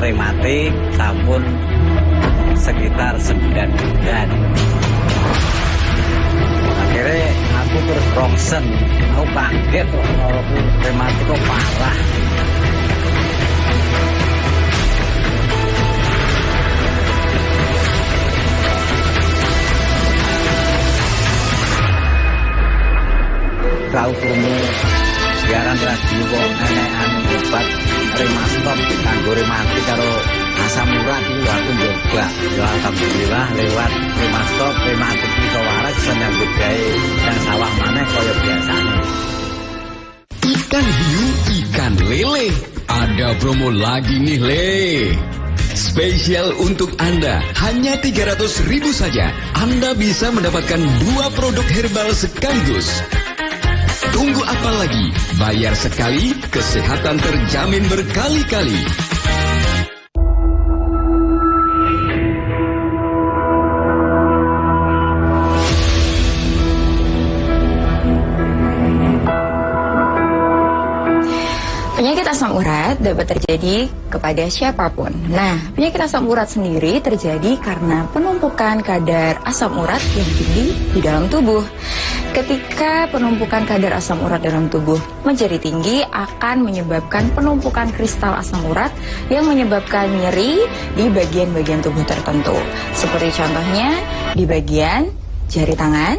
rematik sampun sekitar 9 bulan. Akhirnya aku terus rongsen, aku kaget kok aku rematik kok parah. Tahu krungu siaran radio kok enekan obat Remastop kanggo rematik karo asam urat itu aku nyoba. Ya alhamdulillah lewat Remastop rematik iso waras iso nyambut gawe dan sawah maneh kaya biasanya. Ikan hiu, ikan lele. Ada promo lagi nih, Le. Spesial untuk Anda, hanya 300.000 saja. Anda bisa mendapatkan 2 produk herbal sekaligus. Tunggu apa lagi? Bayar sekali, kesehatan terjamin berkali-kali. Penyakit asam urat dapat terjadi kepada siapapun. Nah, penyakit asam urat sendiri terjadi karena penumpukan kadar asam urat yang tinggi di dalam tubuh. Ketika penumpukan kadar asam urat dalam tubuh menjadi tinggi, akan menyebabkan penumpukan kristal asam urat yang menyebabkan nyeri di bagian-bagian tubuh tertentu. Seperti contohnya di bagian jari tangan,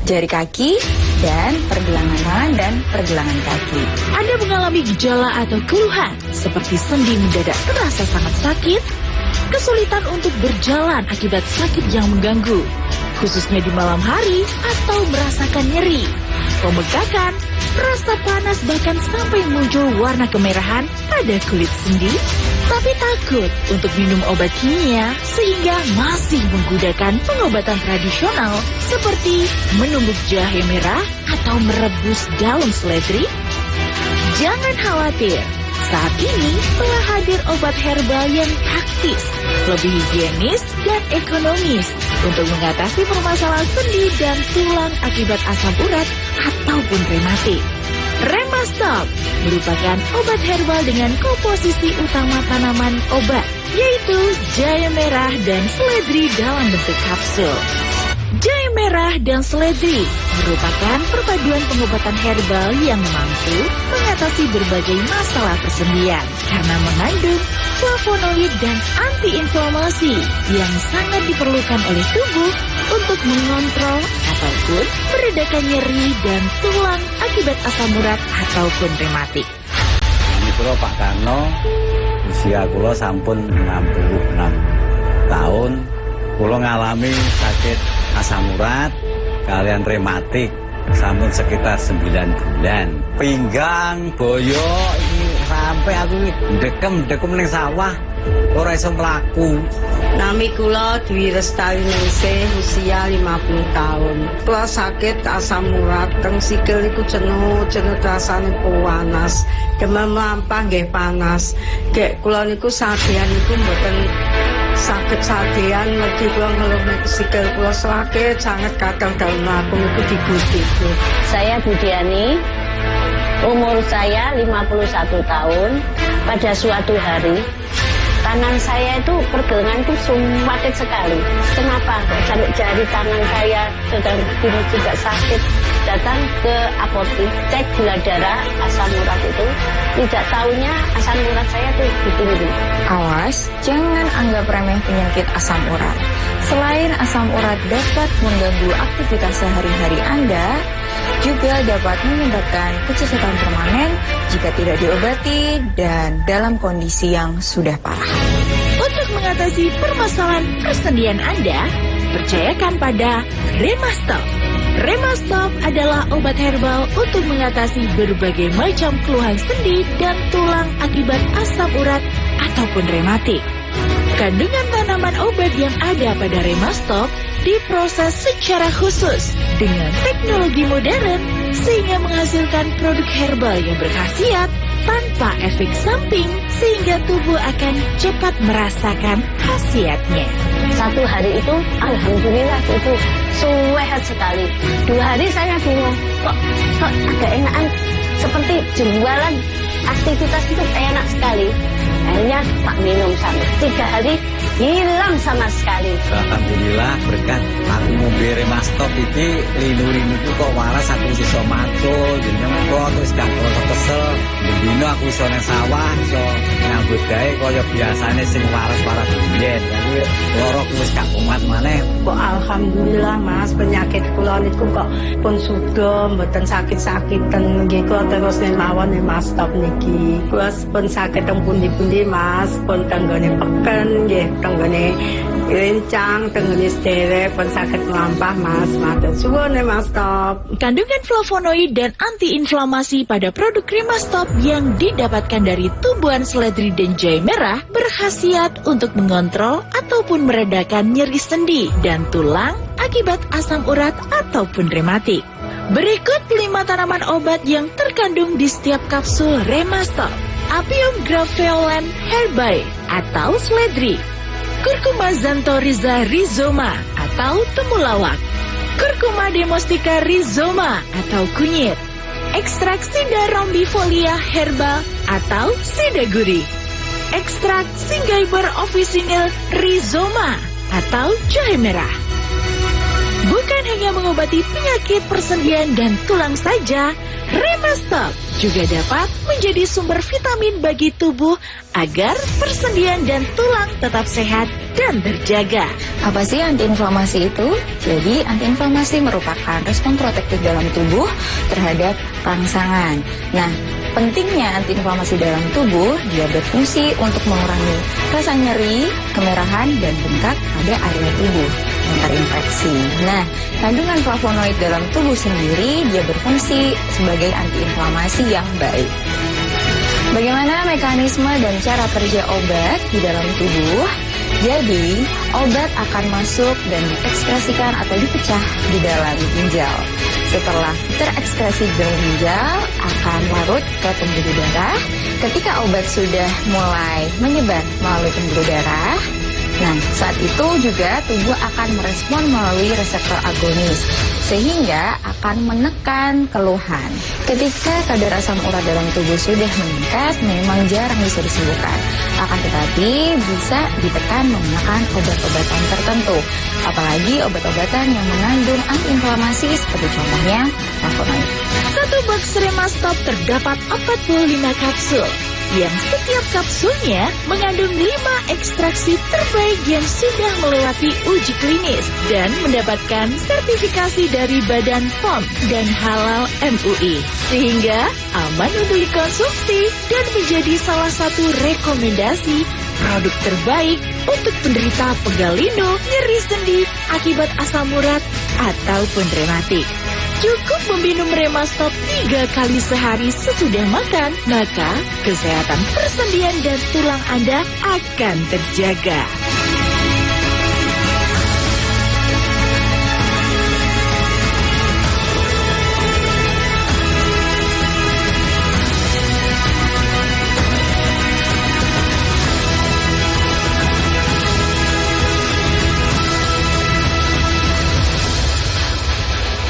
jari kaki, dan pergelangan tangan dan pergelangan kaki. Anda mengalami gejala atau keluhan seperti sendi mendadak terasa sangat sakit, kesulitan untuk berjalan akibat sakit yang mengganggu, khususnya di malam hari, atau merasakan nyeri, pembengkakan, rasa panas, bahkan sampai muncul warna kemerahan pada kulit sendi, tapi takut untuk minum obat kimia sehingga masih menggunakan pengobatan tradisional seperti menumbuk jahe merah atau merebus daun seledri? Jangan khawatir, saat ini telah hadir obat herbal yang praktis, lebih higienis dan ekonomis untuk mengatasi permasalahan sendi dan tulang akibat asam urat ataupun rematik. Remastop merupakan obat herbal dengan komposisi utama tanaman obat, yaitu jahe merah dan seledri dalam bentuk kapsul. Jahe merah dan seledri merupakan perpaduan pengobatan herbal yang mampu mengatasi berbagai masalah persendian karena mengandung flavonoid dan antiinflamasi yang sangat diperlukan oleh tubuh untuk mengontrol ataupun meredakan nyeri dan tulang akibat asam urat ataupun rematik. Ini kula Pak Karno, usia kula sampun 66 tahun. Kula ngalami sakit asam urat kalian rematik sampun sekitar 9 bulan. Pinggang, boyo ini sampai aku dekem ning sawah ora iso mlaku. Nami kula Dwi Restari Ningsih, usia 50 tahun. Kula sakit asam urat, teng sikil iku jenuh rasane panas. Demam lampah nggih panas. Gek kula niku sadean niku mboten sakit sadean, mergi kula ngeluh sikil kula sakit sangat kadang dalam mlaku niku digudhiku. Saya Budiani, umur saya 51 tahun. Pada suatu hari tangan saya itu pergelangan itu sakit sekali. Kenapa? Sampai jari tangan saya sedang begini juga sakit. Datang ke apotek, cek gula darah, asam urat itu. Tidak tahunya asam urat saya itu tinggi. Awas, jangan anggap remeh penyakit asam urat. Selain asam urat dapat mengganggu aktivitas sehari-hari Anda, juga dapat menyebabkan kecacatan permanen jika tidak diobati dan dalam kondisi yang sudah parah. Untuk mengatasi permasalahan persendian Anda, percayakan pada Remastop. Remastop adalah obat herbal untuk mengatasi berbagai macam keluhan sendi dan tulang akibat asam urat ataupun rematik. Kandungan tanaman obat yang ada pada Remastop diproses secara khusus dengan teknologi modern sehingga menghasilkan produk herbal yang berkhasiat tanpa efek samping sehingga tubuh akan cepat merasakan khasiatnya. Satu hari itu alhamdulillah itu sehat sekali. 2 hari saya bingung, kok agak enakan, seperti jualan aktivitas itu enak sekali. Akhirnya tak minum sampai 3 hari hilang sama sekali. Alhamdulillah berkat aku ngombe Remastop iki linu-linu kok waras aku iso matul jeneng kok terus gak kesel. Dino aku iso nang sawah iso nyambut gawe kaya biasane sing waras-waras biyen. Jadi loro wis gak kumat maneh. Kok alhamdulillah Mas, penyakit kula niku kok pun sudah mboten sakit-sakitan nggih kok terus mawon Remastop niki. Kula pun sakit teng pundi-pundi Mas, pun tenggone peken nggih, tenggone rencang, tenggone sederek pun sakit melampah Mas. Matur suwun Remastop. Kandungan flavonoid dan antiinflamasi pada produk Remastop yang didapatkan dari tumbuhan seledri dan jahe merah berkhasiat untuk mengontrol ataupun meredakan nyeri sendi dan tulang akibat asam urat ataupun rematik. Berikut 5 tanaman obat yang terkandung di setiap kapsul Remastop. Apium graveolens herbae atau seledri, Curcuma xanthorrhiza rhizoma atau temulawak, Curcuma domestica rhizoma atau kunyit, ekstrak Sida rombifolia herbal atau sida gurih, ekstrak Synggiber officinale rhizoma atau jahe merah. Bukan hanya mengobati penyakit persendian dan tulang saja, Remastop juga dapat menjadi sumber vitamin bagi tubuh agar persendian dan tulang tetap sehat dan terjaga. Apa sih antiinflamasi itu? Jadi antiinflamasi merupakan respon protektif dalam tubuh terhadap rangsangan. Nah, pentingnya antiinflamasi dalam tubuh, dia berfungsi untuk mengurangi rasa nyeri, kemerahan, dan bengkak pada area tubuh yang terinfeksi. Nah, kandungan flavonoid dalam tubuh sendiri, dia berfungsi sebagai antiinflamasi yang baik. Bagaimana mekanisme dan cara kerja obat di dalam tubuh? Jadi, obat akan masuk dan diekskresikan atau dipecah di dalam ginjal. Setelah terekskresi di dalam ginjal, akan larut ke pembuluh darah. Ketika obat sudah mulai menyebar melalui pembuluh darah, nah, saat itu juga tubuh akan merespon melalui reseptor agonis, sehingga akan menekan keluhan. Ketika kadar asam urat dalam tubuh sudah meningkat, memang jarang bisa disembuhkan. Akan tetapi bisa ditekan menggunakan obat-obatan tertentu, apalagi obat-obatan yang mengandung antiinflamasi seperti contohnya flavonoid. Satu box Remastop terdapat 45 kapsul, yang setiap kapsulnya mengandung 5 ekstraksi terbaik yang sudah melewati uji klinis dan mendapatkan sertifikasi dari Badan POM dan Halal MUI, sehingga aman untuk dikonsumsi dan menjadi salah satu rekomendasi produk terbaik untuk penderita pegal linu, nyeri sendi akibat asam urat ataupun rematik. Cukup meminum Remastop 3 kali sehari sesudah makan, maka kesehatan persendian dan tulang Anda akan terjaga.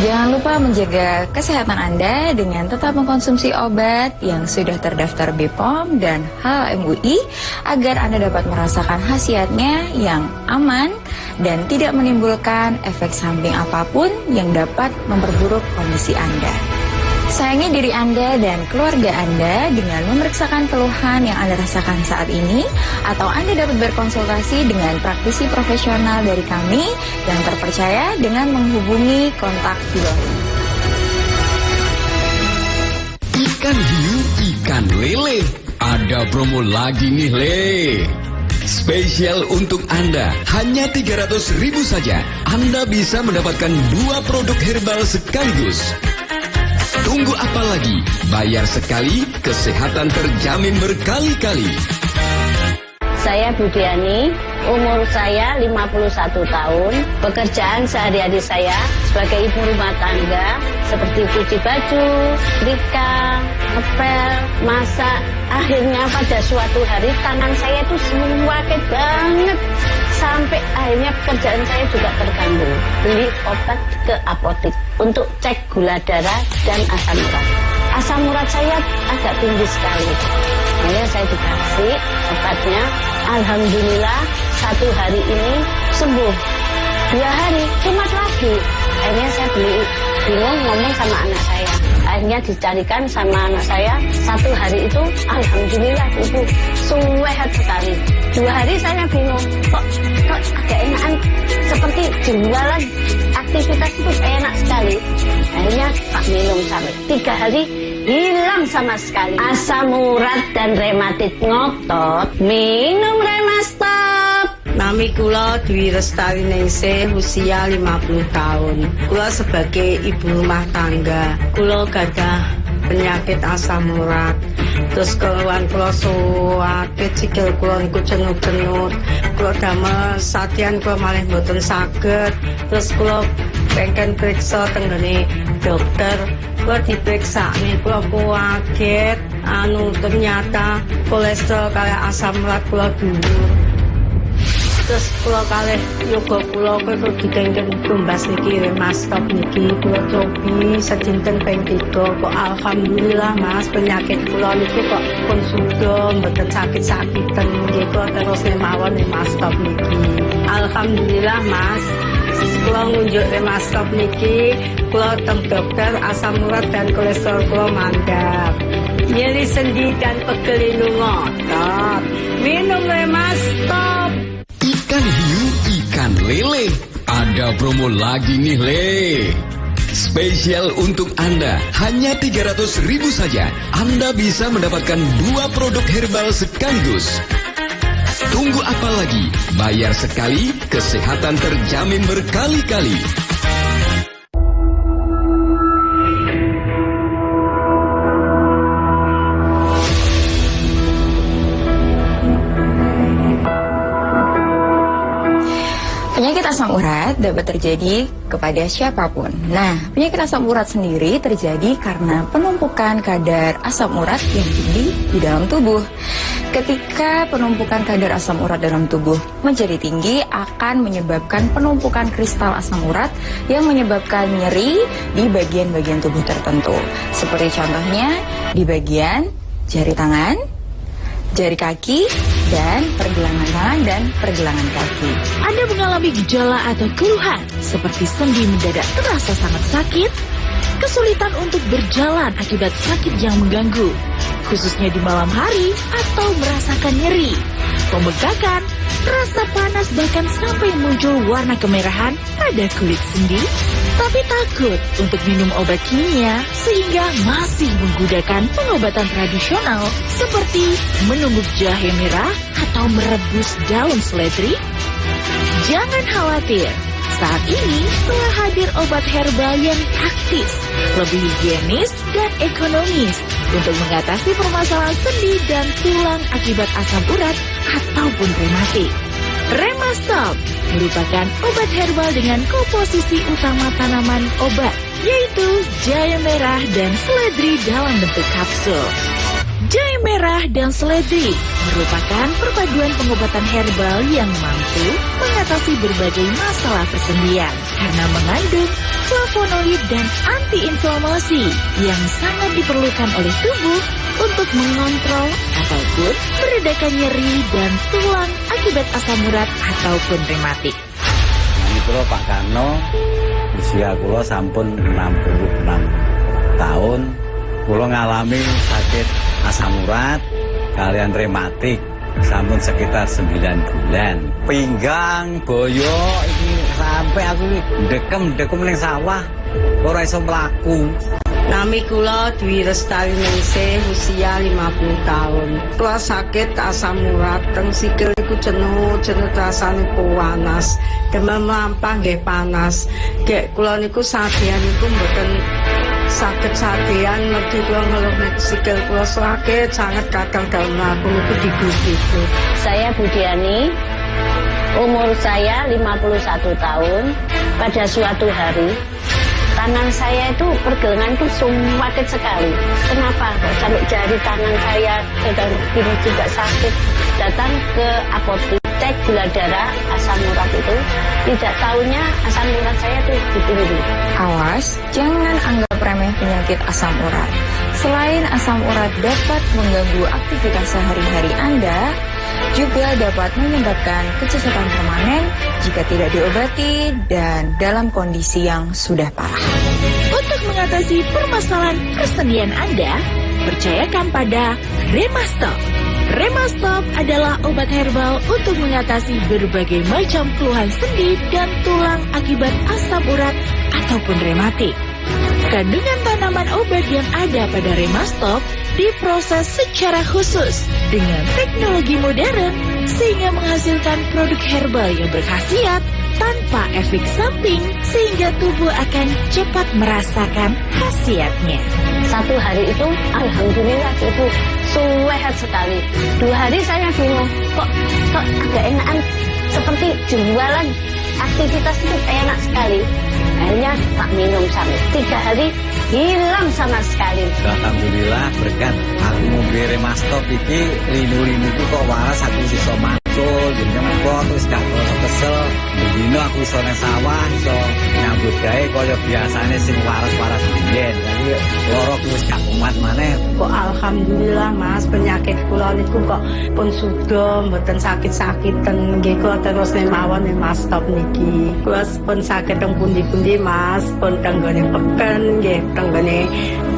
Jangan lupa menjaga kesehatan Anda dengan tetap mengkonsumsi obat yang sudah terdaftar BPOM dan Halal MUI agar Anda dapat merasakan khasiatnya yang aman dan tidak menimbulkan efek samping apapun yang dapat memperburuk kondisi Anda. Sayangi diri Anda dan keluarga Anda dengan memeriksakan keluhan yang Anda rasakan saat ini, atau Anda dapat berkonsultasi dengan praktisi profesional dari kami yang terpercaya dengan menghubungi kontak di bawah. Ikan hiu, ikan lele. Ada promo lagi nih, Le. Spesial untuk Anda, hanya 300.000 saja. Anda bisa mendapatkan 2 produk herbal sekaligus. Tunggu apa lagi? Bayar sekali, kesehatan terjamin berkali-kali. Saya Budiani, umur saya 51 tahun. Pekerjaan sehari-hari saya sebagai ibu rumah tangga seperti cuci baju, setrika, ngepel, masak. Akhirnya pada suatu hari tangan saya itu sakit banget. Sampai akhirnya pekerjaan saya juga terganggu. Beli obat ke apotek untuk cek gula darah dan asam urat. asam urat saya agak tinggi sekali. Akhirnya saya dikasih obatnya. Alhamdulillah 1 hari ini sembuh. 2 hari kumat lagi. Akhirnya saya bingung ngomong sama anak saya. Akhirnya dicarikan sama anak saya. 1 hari itu alhamdulillah ibu sehat sekali. 2 hari saya bingung. Kok agak enakan seperti jualan aktivitas itu enak sekali. Akhirnya tak minum sampai 3 hari hilang sama sekali. Asam urat dan rematit ngotot, minum Remastop. Nami kula Dwi Restari Ningsih, usia 50 tahun. Kula sebagai ibu rumah tangga, kula gadah penyakit asam urat. Terus keluhan kula sakit, sikil kula niku cenut-cenut. Kula damel satian kula malih mboten saged. Terus kula pengen periksa tenggene dokter. Kula diperiksa nih, kula kaget. Ternyata kolesterol kali asam urat kula dhuwur. Terus kula kalih yoga kula kok digengken tumbas niki Remastop niki kula cobi sedinten ping 3 kok alhamdulillah Mas penyakit kula niku kok pun sudah mboten sakit-sakiten nggih kok terus mawon Remastop niki. Alhamdulillah Mas. Kula ngunjuk Remastop niki kula teng dokter asam urat dan kolesterol kula mandap. Nyeri sendi dan pegel ngotot. Minum Remastop. Ikan hiu, ikan lele. Ada promo lagi nih le. Spesial untuk Anda, hanya 300.000 saja. Anda bisa mendapatkan 2 produk herbal sekaligus. Tunggu apa lagi? Bayar sekali, kesehatan terjamin berkali-kali. Penyakit asam urat dapat terjadi kepada siapapun. Nah, penyakit asam urat sendiri terjadi karena penumpukan kadar asam urat yang tinggi di dalam tubuh. Ketika penumpukan kadar asam urat dalam tubuh menjadi tinggi, akan menyebabkan penumpukan kristal asam urat yang menyebabkan nyeri di bagian-bagian tubuh tertentu. Seperti contohnya di bagian jari tangan, jari kaki, dan pergelangan tangan dan pergelangan kaki. Anda mengalami gejala atau keluhan seperti sendi mendadak terasa sangat sakit, kesulitan untuk berjalan akibat sakit yang mengganggu, khususnya di malam hari atau merasakan nyeri, pembengkakan, rasa panas bahkan sampai muncul warna kemerahan pada kulit sendi, tapi takut untuk minum obat kimia sehingga masih menggunakan pengobatan tradisional seperti menumbuk jahe merah atau merebus daun seledri? Jangan khawatir, saat ini telah hadir obat herbal yang praktis, lebih higienis dan ekonomis untuk mengatasi permasalahan sendi dan tulang akibat asam urat ataupun rematik. Remastop merupakan obat herbal dengan komposisi utama tanaman obat, yaitu jahe merah dan seledri dalam bentuk kapsul. Jahe merah dan seledri merupakan perpaduan pengobatan herbal yang mampu mengatasi berbagai masalah persendian karena mengandung flavonoid dan antiinflamasi yang sangat diperlukan oleh tubuh untuk mengontrol ataupun meredakan nyeri dan tulang akibat asam urat ataupun rematik. Kula Pak Karno, usia kula sampun 66 tahun. Kula ngalami sakit asam urat kalian rematik sampun sekitar 9 bulan. Pinggang, boyo iki sampai aku dekem ning sawah ora iso mlaku. Nami kula Dwi Restari Ningsih, usia 50 tahun. Kula sakit asam urat, teng sikil iku cenut rasane panas. Demam lampah nggih panas. Gek kula niku sadean niku mboten sakit sadean, mergi kula ngeluh nek sikil kula sakit sangat kadang daun aku niku digugih. Saya Budiani, umur saya 51 tahun. Pada suatu hari tangan saya itu pergelangan itu sumpit sekali. Kenapa? Sampai jari tangan saya sedang ini juga sakit. Datang ke apotek, cek gula darah, asam urat itu, tidak tahunya asam urat saya tuh tinggi. Awas, jangan anggap remeh penyakit asam urat. Selain asam urat dapat mengganggu aktivitas sehari-hari Anda, juga dapat menyebabkan kecacatan permanen jika tidak diobati dan dalam kondisi yang sudah parah. Untuk mengatasi permasalahan persendian Anda, percayakan pada Remastop. Remastop adalah obat herbal untuk mengatasi berbagai macam keluhan sendi dan tulang akibat asam urat ataupun rematik. Kandungan tanaman obat yang ada pada Remastop diproses secara khusus dengan teknologi modern sehingga menghasilkan produk herbal yang berkhasiat tanpa efek samping sehingga tubuh akan cepat merasakan khasiatnya. Satu hari itu, alhamdulillah Ibu, sehat sekali. 2 hari saya bingung, kok agak enakan, seperti jualan, aktivitas itu enak sekali. Akhirnya tak minum sampai 3 hari, hilang sama sekali. Alhamdulillah berkat aku ngombe Remastop iki linu-linu kok waras aku iso matul jenenge kok terus gak kroso kesel dino aku iso nang sawah iso nyambut gawe kaya biasane sing waras-waras biyen jadi loro wis gak kumat maneh. Kok alhamdulillah Mas, penyakit kula niku kok pun sudah mboten sakit-sakiten nggih kula terus mawon Remastop niki. Kula pun sakit teng pundi-pundi Mas, pun tenggone peken nggih, tenggone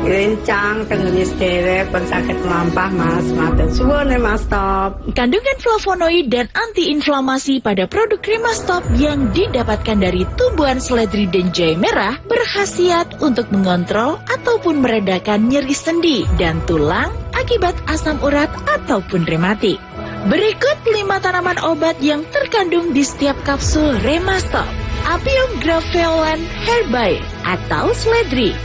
rencang, tenggone sederek, pun sakit melampah Mas. Matur suwun Remastop. Kandungan flavonoid dan antiinflamasi pada produk Remastop yang didapatkan dari tumbuhan seledri dan jahe merah berkhasiat untuk mengontrol ataupun meredakan nyeri sendi dan tulang akibat asam urat ataupun rematik. Berikut 5 tanaman obat yang terkandung di setiap kapsul Remastop. Apium graveolens herbae atau seledri,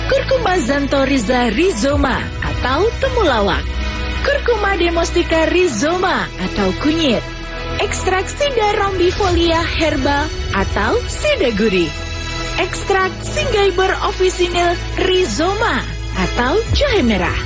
Curcuma xanthorrhiza rhizoma atau temulawak, Curcuma domestica rhizoma atau kunyit, ekstrak Sida rombifolia herbal atau Sida gurih, ekstrak Synggiber officinale rhizoma atau jahe merah.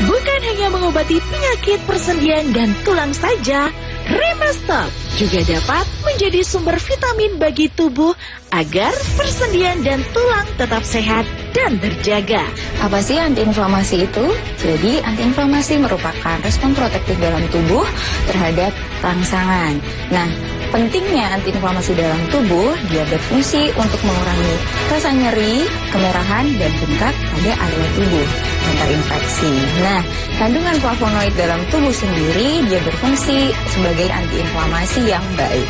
Bukan hanya mengobati penyakit persendian dan tulang saja, Remastop juga dapat menjadi sumber vitamin bagi tubuh agar persendian dan tulang tetap sehat dan terjaga. Apa sih antiinflamasi itu? Jadi antiinflamasi merupakan respon protektif dalam tubuh terhadap rangsangan. Nah, pentingnya antiinflamasi dalam tubuh, dia berfungsi untuk mengurangi rasa nyeri, kemerahan, dan bengkak pada area tubuh yang terinfeksi. Nah, kandungan flavonoid dalam tubuh sendiri, dia berfungsi sebagai antiinflamasi yang baik.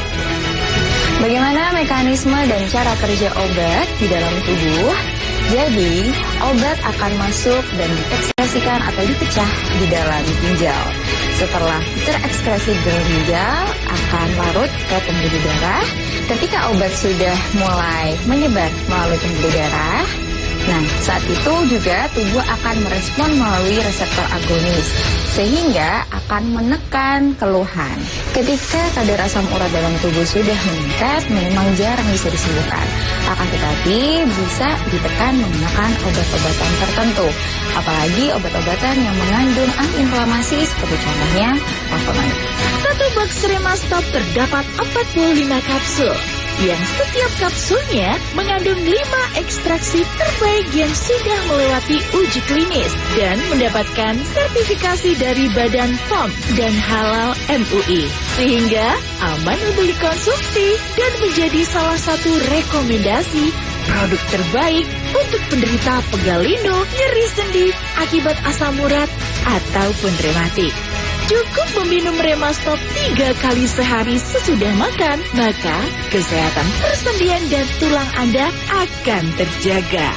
Bagaimana mekanisme dan cara kerja obat di dalam tubuh? Jadi, obat akan masuk dan diekskresikan atau dipecah di dalam ginjal. Setelah terekskresi di dalam ginjal, akan larut ke pembuluh darah. Ketika obat sudah mulai menyebar melalui pembuluh darah, nah saat itu juga tubuh akan merespon melalui reseptor agonis, sehingga akan menekan keluhan. Ketika kadar asam urat dalam tubuh sudah meningkat, memang jarang bisa disembuhkan. Akan tetapi bisa ditekan menggunakan obat-obatan tertentu, apalagi obat-obatan yang mengandung antiinflamasi seperti contohnya flavonoid. Satu box Remastop terdapat 45 kapsul, yang setiap kapsulnya mengandung 5 ekstraksi terbaik yang sudah melewati uji klinis dan mendapatkan sertifikasi dari Badan POM dan Halal MUI, sehingga aman untuk dikonsumsi dan menjadi salah satu rekomendasi produk terbaik untuk penderita pegal linu, nyeri sendi akibat asam urat ataupun rematik. Cukup meminum Remastop 3 kali sehari sesudah makan, maka kesehatan persendian dan tulang Anda akan terjaga.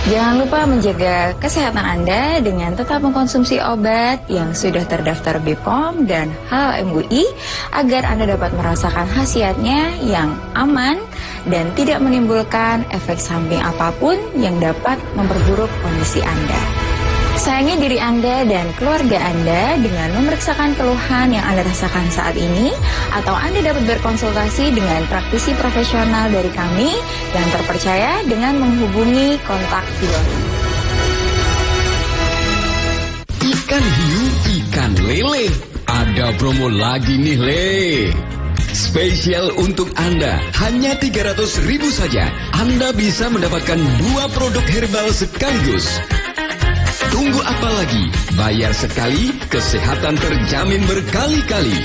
Jangan lupa menjaga kesehatan Anda dengan tetap mengkonsumsi obat yang sudah terdaftar BPOM dan Halal MUI agar Anda dapat merasakan khasiatnya yang aman dan tidak menimbulkan efek samping apapun yang dapat memperburuk kondisi Anda. Sayangi diri Anda dan keluarga Anda dengan memeriksakan keluhan yang Anda rasakan saat ini, atau Anda dapat berkonsultasi dengan praktisi profesional dari kami yang terpercaya dengan menghubungi kontak di bawah. Ikan hiu, ikan lele. Ada promo lagi nih, Le. Spesial untuk Anda, hanya 300.000 saja. Anda bisa mendapatkan 2 produk herbal sekaligus. Tunggu apa lagi? Bayar sekali, kesehatan terjamin berkali-kali.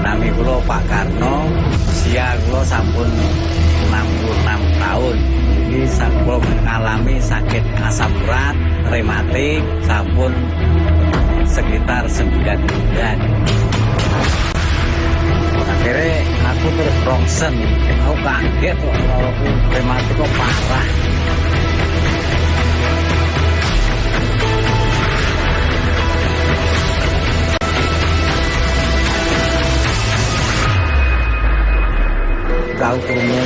Nami kula Pak Karno, usia kula sampun 66 tahun. Ini sampun mengalami sakit asam urat, rematik, sampun sekitar 9 bulan. Akhirnya aku terus rongsen, aku kaget kok kalau rematik kok parah. Tahu krungu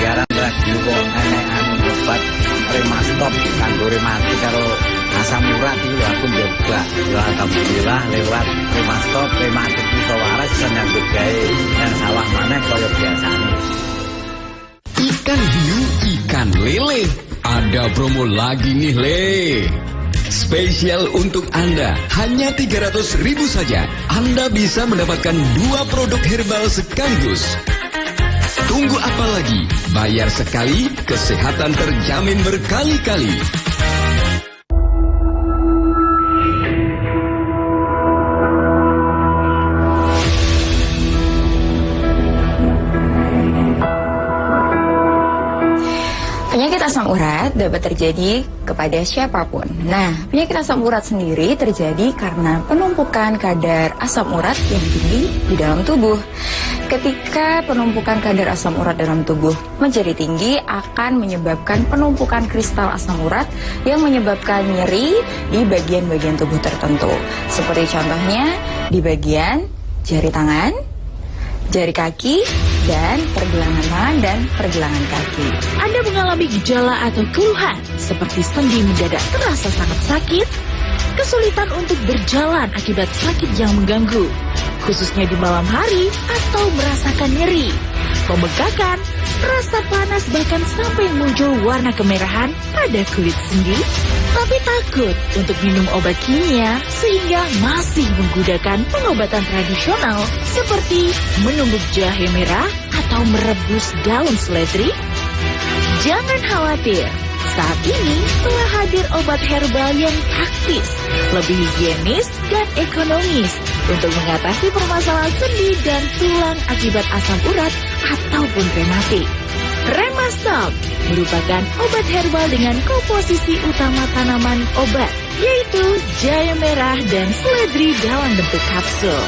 siaran radio kok enek obat Remastop kanggo rematik karo asam urat itu aku nyoba. Ya alhamdulillah lewat Remastop rematik iso waras bisa nyambut gawe yang sawah maneh kaya biasane. Ikan hiu, ikan lele. Ada promo lagi nih, Le. Spesial untuk Anda, hanya 300.000 saja. Anda bisa mendapatkan 2 produk herbal sekaligus. Tunggu apa lagi? Bayar sekali, kesehatan terjamin berkali-kali. Penyakit asam urat dapat terjadi kepada siapapun. Nah, penyakit asam urat sendiri terjadi karena penumpukan kadar asam urat yang tinggi di dalam tubuh. Ketika penumpukan kadar asam urat dalam tubuh menjadi tinggi, akan menyebabkan penumpukan kristal asam urat yang menyebabkan nyeri di bagian-bagian tubuh tertentu. Seperti contohnya di bagian jari tangan, jari kaki, dan pergelangan tangan dan pergelangan kaki. Anda mengalami gejala atau keluhan seperti sendi mendadak terasa sangat sakit, kesulitan untuk berjalan akibat sakit yang mengganggu, khususnya di malam hari, atau merasakan nyeri, pembengkakan, rasa panas, bahkan sampai muncul warna kemerahan pada kulit sendi, tapi takut untuk minum obat kimia sehingga masih menggunakan pengobatan tradisional seperti menumbuk jahe merah atau merebus daun seledri? Jangan khawatir, saat ini telah hadir obat herbal yang praktis, lebih higienis dan ekonomis untuk mengatasi permasalahan sendi dan tulang akibat asam urat ataupun rematik. Remastop merupakan obat herbal dengan komposisi utama tanaman obat, yaitu jahe merah dan seledri dalam bentuk kapsul.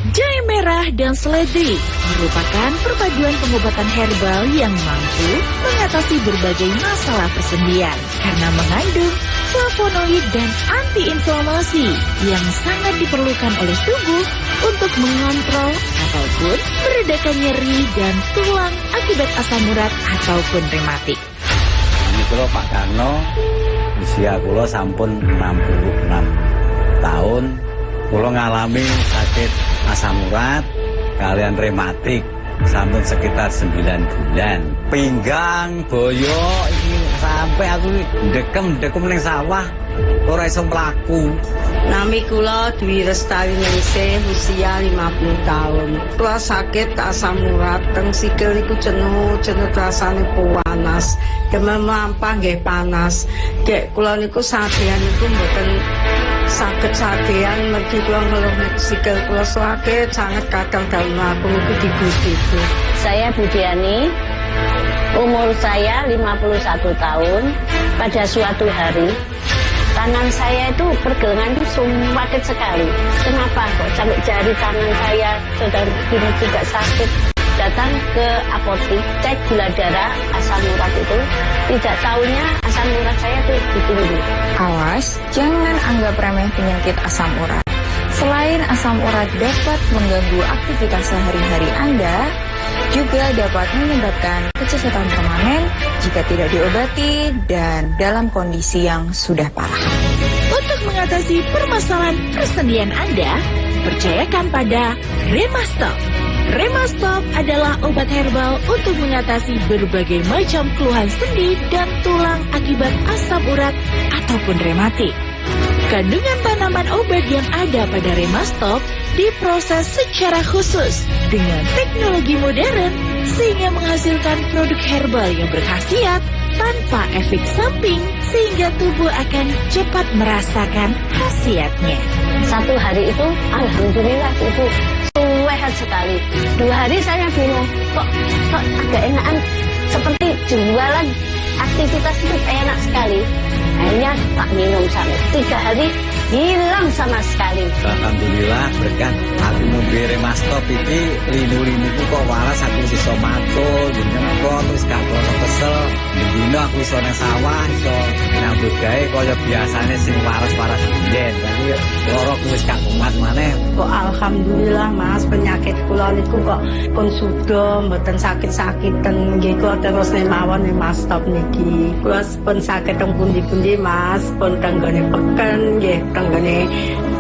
Jahe merah dan seledri merupakan perpaduan pengobatan herbal yang mampu mengatasi berbagai masalah persendian karena mengandung flavonoid dan antiinflamasi yang sangat diperlukan oleh tubuh untuk mengontrol ataupun meredakan nyeri dan tulang akibat asam urat ataupun rematik. Ini kula Pak Karno, usia kula sampun 66 tahun. Kula ngalami sakit asam urat kalian rematik sampun sekitar 9 bulan. Pinggang, boyo iki sampai aku dekem ning sawah ora iso mlaku. Nami kula Dwi Lestari Ningsih, usia 50 tahun. Kula sakit asam urat, teng sikil iku jenuh rasane panas. Demam lampah nggih panas. Dek kula niku sadean niku mboten sakit sadean, mergi kula ngeluh sikil kula sakit sangat, kadang dalu aku niku digu-digu. Saya Budiani, umur saya 51 tahun. Pada suatu hari, tangan saya itu pergelangan itu sumpit sekali. Kenapa kok sampai jari tangan saya sudah begini juga sakit? Datang ke apotik, cek gula darah, asam urat itu, tidak tahunya asam urat saya itu tinggi. Awas, jangan anggap remeh penyakit asam urat. Selain asam urat dapat mengganggu aktivitas sehari-hari Anda, juga dapat menyebabkan kecacatan permanen jika tidak diobati dan dalam kondisi yang sudah parah. Untuk mengatasi permasalahan persendian Anda, percayakan pada Remastop. Remastop adalah obat herbal untuk mengatasi berbagai macam keluhan sendi dan tulang akibat asam urat ataupun rematik. Kandungan tanaman obat yang ada pada Remastop diproses secara khusus dengan teknologi modern sehingga menghasilkan produk herbal yang berkhasiat tanpa efek samping sehingga tubuh akan cepat merasakan khasiatnya. Satu hari itu alhamdulillah Ibu sehat sekali. 2 hari saya bingung kok agak enakan seperti jualan aktivitas itu enak sekali. Akhirnya tak minum sampai 3 hari hilang sama sekali. Alhamdulillah berkat aku mobil Remastop iki linu-linu kok waras aku iso matul jeneng kok terus gak krono kesel. Dino aku iso nang sawah iso nyambut gawe kaya biasane sing waras-waras biyen. Tapi loro wis gak kuat maneh. Kok alhamdulillah Mas penyakit kula niku kok pun sudah mboten sakit-sakiten nggih kok terus mawon Remastop niki. Kula pun sakit teng pundi-pundi Mas, pun tenggone peken nggih, tenggone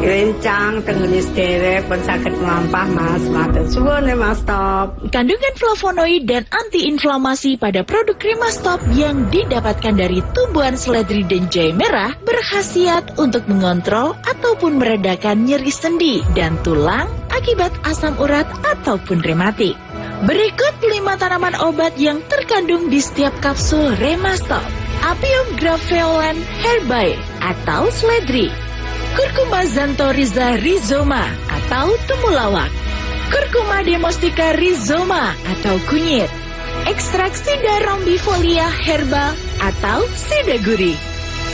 rencang, tenggone sederek, pun sakit melampah Mas. Matur suwun Remastop. Kandungan flavonoid dan antiinflamasi pada produk Remastop yang didapatkan dari tumbuhan seledri dan jahe merah berkhasiat untuk mengontrol ataupun meredakan nyeri sendi dan tulang akibat asam urat ataupun rematik. Berikut 5 tanaman obat yang terkandung di setiap kapsul Remastop. Apium graveolens herbae atau seledri, Curcuma xanthorrhiza rhizoma atau temulawak, Curcuma domestica rhizoma atau kunyit, ekstrak Sida rombifolia herbal atau Sida gurih,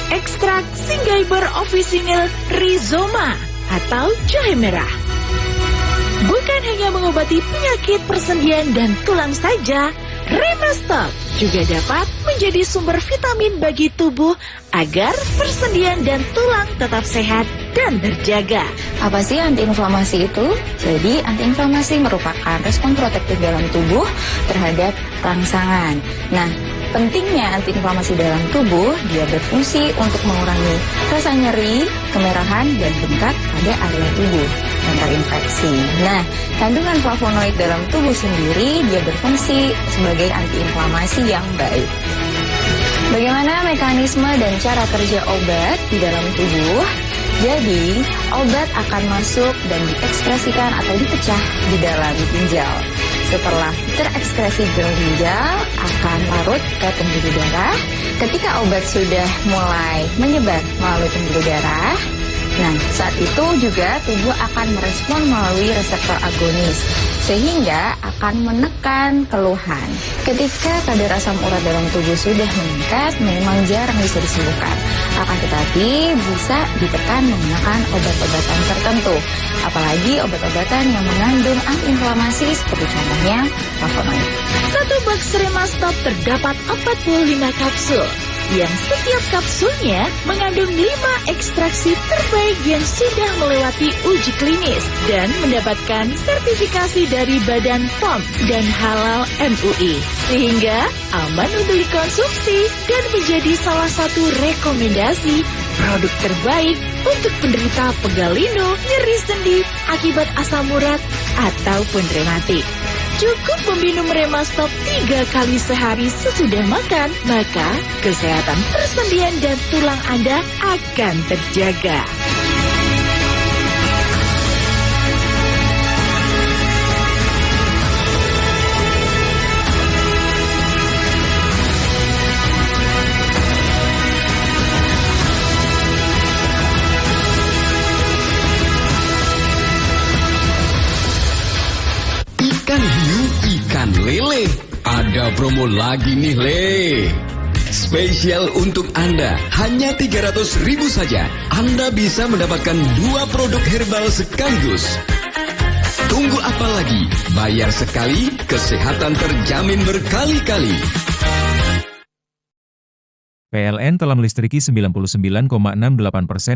ekstrak Synggiber officinale rhizoma atau jahe merah. Bukan hanya mengobati penyakit persendian dan tulang saja, Remastop juga dapat menjadi sumber vitamin bagi tubuh agar persendian dan tulang tetap sehat dan terjaga. Apa sih antiinflamasi itu? Jadi antiinflamasi merupakan respon protektif dalam tubuh terhadap rangsangan. Nah, pentingnya antiinflamasi dalam tubuh, dia berfungsi untuk mengurangi rasa nyeri, kemerahan, dan bengkak pada area tubuh yang terinfeksi. Nah, kandungan flavonoid dalam tubuh sendiri, dia berfungsi sebagai antiinflamasi yang baik. Bagaimana mekanisme dan cara kerja obat di dalam tubuh? Jadi, obat akan masuk dan diekspresikan atau dipecah di dalam ginjal. Setelah terekskresi di dalam ginjal, akan larut ke pembuluh darah. Ketika obat sudah mulai menyebar melalui pembuluh darah, nah saat itu juga tubuh akan merespon melalui reseptor agonis, sehingga akan menekan keluhan. Ketika kadar asam urat dalam tubuh sudah meningkat, memang jarang bisa disembuhkan. Akan tetapi bisa ditekan menggunakan obat-obatan tertentu, apalagi obat-obatan yang mengandung antiinflamasi seperti contohnya flavonoid. Satu box Remastop terdapat 45 kapsul, yang setiap kapsulnya mengandung 5 ekstraksi terbaik yang sudah melewati uji klinis dan mendapatkan sertifikasi dari Badan POM dan Halal MUI, sehingga aman untuk dikonsumsi dan menjadi salah satu rekomendasi produk terbaik untuk penderita pegal linu, nyeri sendi akibat asam urat ataupun rematik. Cukup meminum Remastop 3 kali sehari sesudah makan, maka kesehatan persendian dan tulang Anda akan terjaga. Ikan hiu, ikan lele. Ada promo lagi nih, Le. Spesial untuk Anda, hanya 300.000 saja. Anda bisa mendapatkan 2 produk herbal sekaligus. Tunggu apa lagi? Bayar sekali, kesehatan terjamin berkali-kali. PLN telah melistriki 99,68%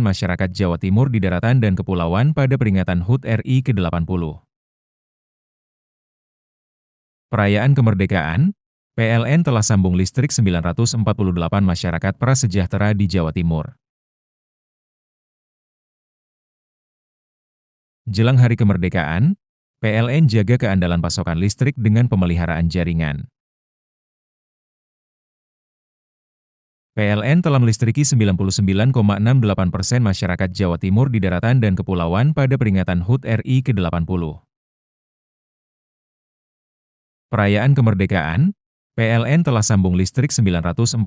masyarakat Jawa Timur di daratan dan kepulauan pada peringatan HUT RI ke-80. Perayaan kemerdekaan, PLN telah sambung listrik 948 masyarakat prasejahtera di Jawa Timur. Jelang hari kemerdekaan, PLN jaga keandalan pasokan listrik dengan pemeliharaan jaringan. PLN telah melistriki 99,68% masyarakat Jawa Timur di daratan dan kepulauan pada peringatan HUT RI ke-80. Perayaan kemerdekaan, PLN telah sambung listrik 948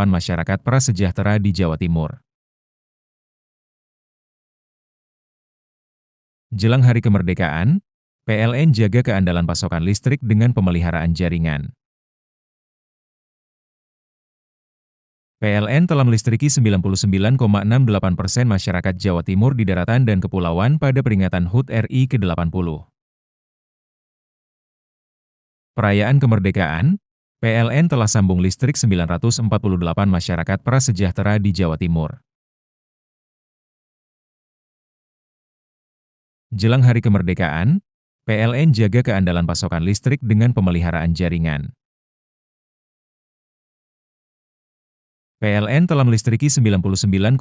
masyarakat prasejahtera di Jawa Timur. Jelang hari kemerdekaan, PLN jaga keandalan pasokan listrik dengan pemeliharaan jaringan. PLN telah melistriki 99,68% masyarakat Jawa Timur di daratan dan kepulauan pada peringatan HUT RI ke-80. Perayaan kemerdekaan, PLN telah sambung listrik 948 masyarakat prasejahtera di Jawa Timur. Jelang hari kemerdekaan, PLN jaga keandalan pasokan listrik dengan pemeliharaan jaringan. PLN telah melistriki 99,68%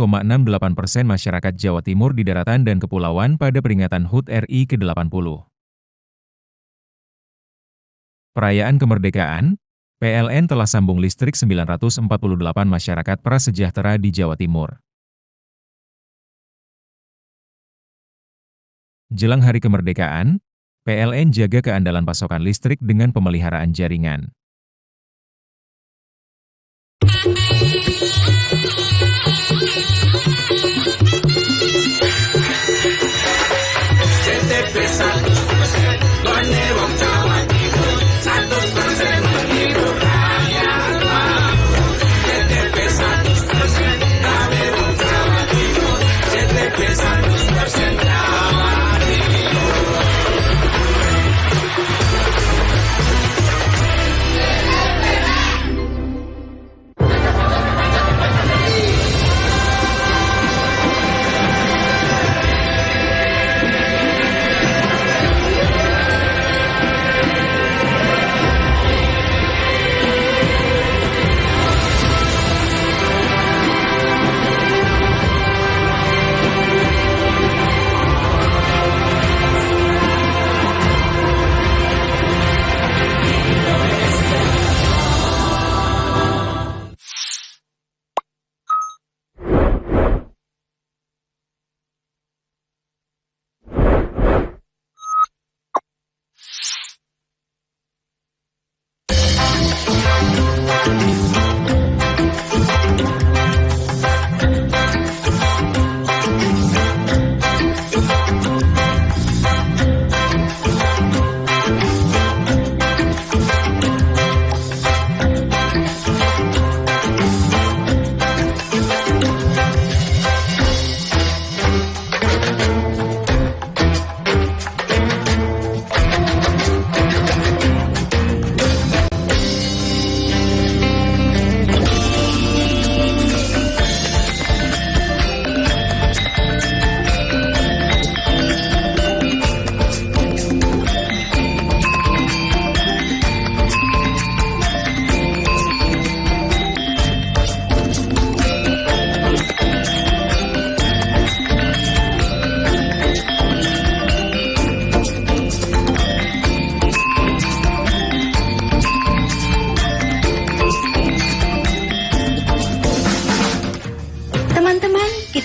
masyarakat Jawa Timur di daratan dan kepulauan pada peringatan HUT RI ke-80. Perayaan kemerdekaan, PLN telah sambung listrik 948 masyarakat prasejahtera di Jawa Timur. Jelang hari kemerdekaan, PLN jaga keandalan pasokan listrik dengan pemeliharaan jaringan.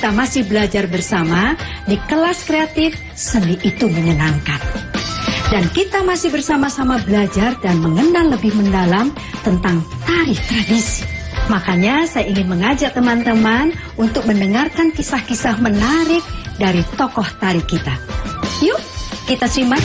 Kita masih belajar bersama di kelas kreatif Seni Itu Menyenangkan. Dan kita masih bersama-sama belajar dan mengenal lebih mendalam tentang tari tradisi. Makanya saya ingin mengajak teman-teman untuk mendengarkan kisah-kisah menarik dari tokoh tari kita. Yuk, kita simak.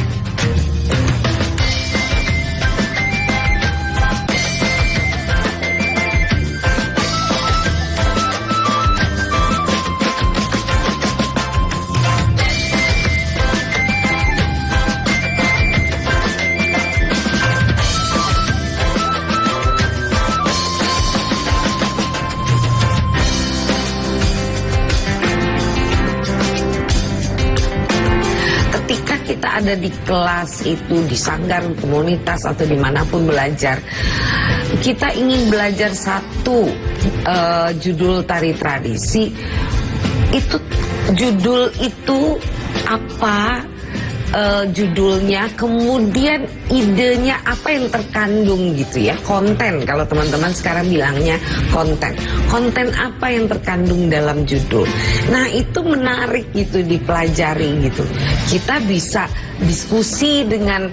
kita ada di kelas itu, di sanggar, komunitas, atau dimanapun belajar, kita ingin belajar satu judul tari tradisi, itu judul itu apa, judulnya, kemudian idenya apa yang terkandung gitu ya, konten, kalau teman-teman sekarang bilangnya konten apa yang terkandung dalam judul. Nah itu menarik gitu dipelajari gitu, kita bisa diskusi dengan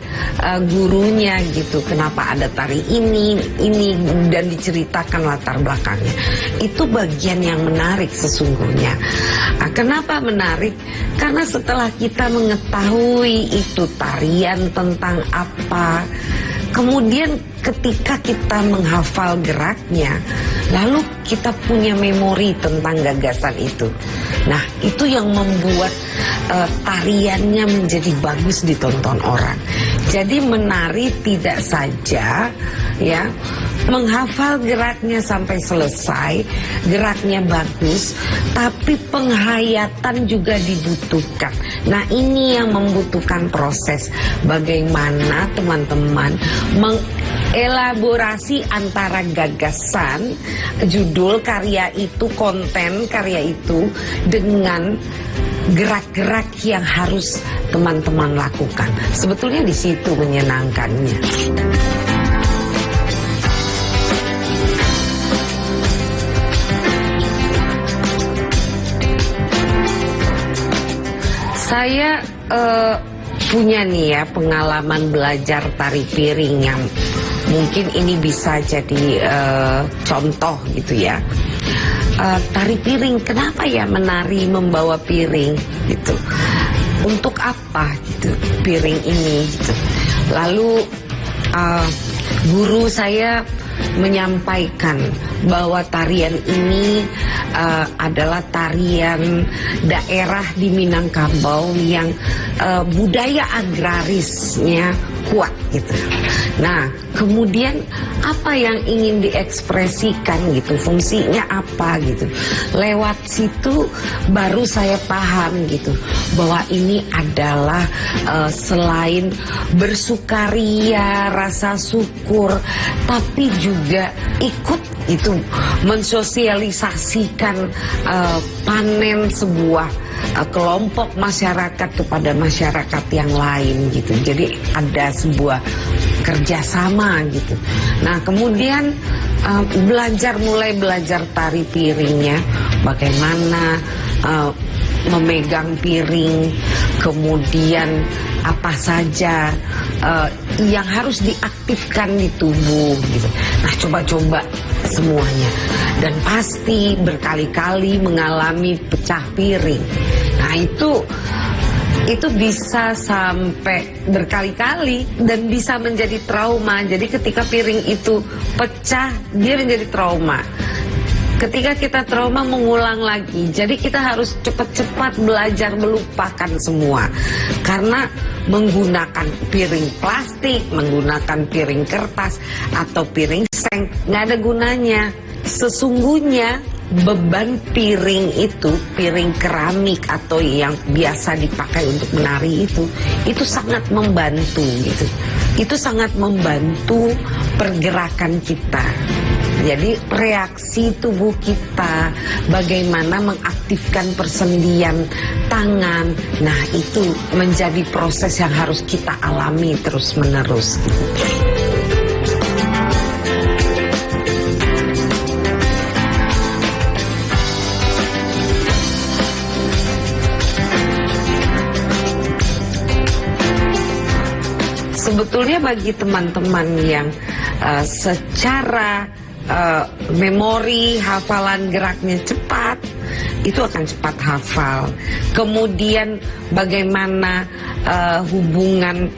gurunya gitu, kenapa ada tari ini dan diceritakan latar belakangnya. Itu bagian yang menarik sesungguhnya. Nah, kenapa menarik? Karena setelah kita mengetahui itu tarian tentang apa, kemudian ketika kita menghafal geraknya, lalu kita punya memori tentang gagasan itu. Nah, itu yang membuat tariannya menjadi bagus ditonton orang. Jadi menari tidak saja ya menghafal geraknya sampai selesai, geraknya bagus, tapi penghayatan juga dibutuhkan. Nah, ini yang membutuhkan proses bagaimana teman-teman elaborasi antara gagasan, judul karya itu, konten karya itu, dengan gerak-gerak yang harus teman-teman lakukan. Sebetulnya di situ menyenangkannya. Saya punya nih ya pengalaman belajar tari piring yang mungkin ini bisa jadi contoh gitu ya. Tari piring, kenapa ya menari membawa piring gitu? Untuk apa gitu piring ini gitu? Lalu guru saya menyampaikan bahwa tarian ini adalah tarian daerah di Minangkabau yang budaya agrarisnya kuat gitu. Nah, kemudian apa yang ingin diekspresikan gitu, fungsinya apa gitu. Lewat situ baru saya paham gitu bahwa ini adalah selain bersukaria, rasa syukur, tapi juga ikut itu mensosialisasikan panen sebuah kelompok masyarakat kepada masyarakat yang lain gitu. Jadi ada sebuah kerjasama gitu. Nah, kemudian mulai belajar tari piringnya, bagaimana memegang piring, kemudian apa saja yang harus diaktifkan di tubuh gitu. Nah, coba-coba semuanya, dan pasti berkali-kali mengalami pecah piring. Nah, itu bisa sampai berkali-kali dan bisa menjadi trauma. Jadi ketika piring itu pecah, dia menjadi trauma. Ketika kita trauma, mengulang lagi. Jadi kita harus cepat-cepat belajar melupakan semua. Karena menggunakan piring plastik, menggunakan piring kertas, atau piring seng, nggak ada gunanya. Sesungguhnya beban piring itu, piring keramik atau yang biasa dipakai untuk menari itu sangat membantu gitu. Itu sangat membantu pergerakan kita. Jadi reaksi tubuh kita, bagaimana mengaktifkan persendian tangan. Nah, itu menjadi proses yang harus kita alami terus-menerus gitu. Sebetulnya bagi teman-teman yang secara memori hafalan geraknya cepat, itu akan cepat hafal. Kemudian bagaimana hubungan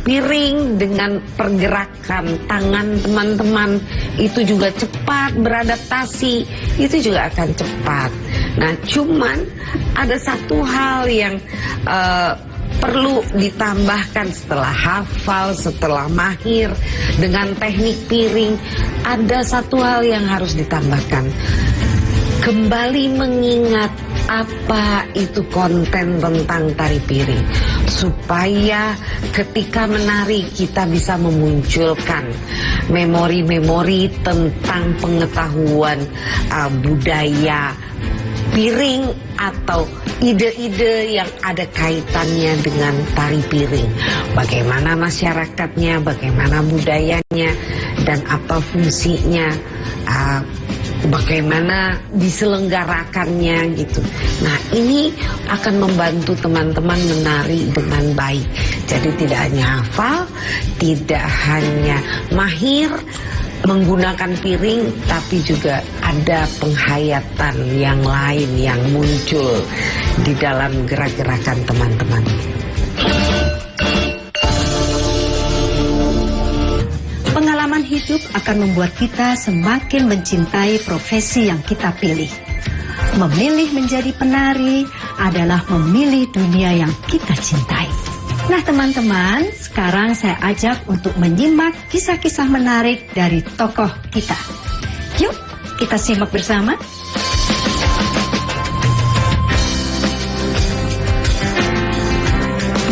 piring dengan pergerakan tangan teman-teman itu juga cepat beradaptasi, itu juga akan cepat. Nah, cuman ada satu hal yang perlu ditambahkan setelah hafal, setelah mahir dengan teknik piring. Ada satu hal yang harus ditambahkan. Kembali mengingat apa itu konten tentang tari piring, supaya ketika menari kita bisa memunculkan memori-memori tentang pengetahuan budaya piring atau ide-ide yang ada kaitannya dengan tari piring. Bagaimana masyarakatnya, bagaimana budayanya, dan apa fungsinya, bagaimana diselenggarakannya gitu. Nah, ini akan membantu teman-teman menari dengan baik. Jadi tidak hanya hafal, tidak hanya mahir menggunakan piring, tapi juga ada penghayatan yang lain yang muncul di dalam gerak-gerakan teman-teman. Pengalaman hidup akan membuat kita semakin mencintai profesi yang kita pilih. Memilih menjadi penari adalah memilih dunia yang kita cintai. Nah teman-teman, sekarang saya ajak untuk menyimak kisah-kisah menarik dari tokoh kita. Yuk, kita simak bersama.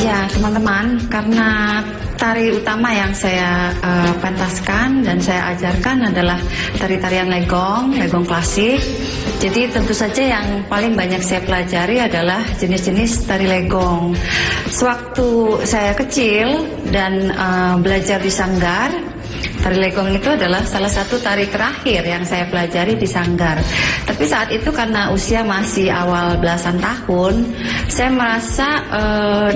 Ya teman-teman, karena tari utama yang saya pentaskan dan saya ajarkan adalah tari-tarian legong klasik. Jadi tentu saja yang paling banyak saya pelajari adalah jenis-jenis tari legong. Sewaktu saya kecil dan belajar di Sanggar, tari legong itu adalah salah satu tari terakhir yang saya pelajari di Sanggar. Tapi saat itu karena usia masih awal belasan tahun, saya merasa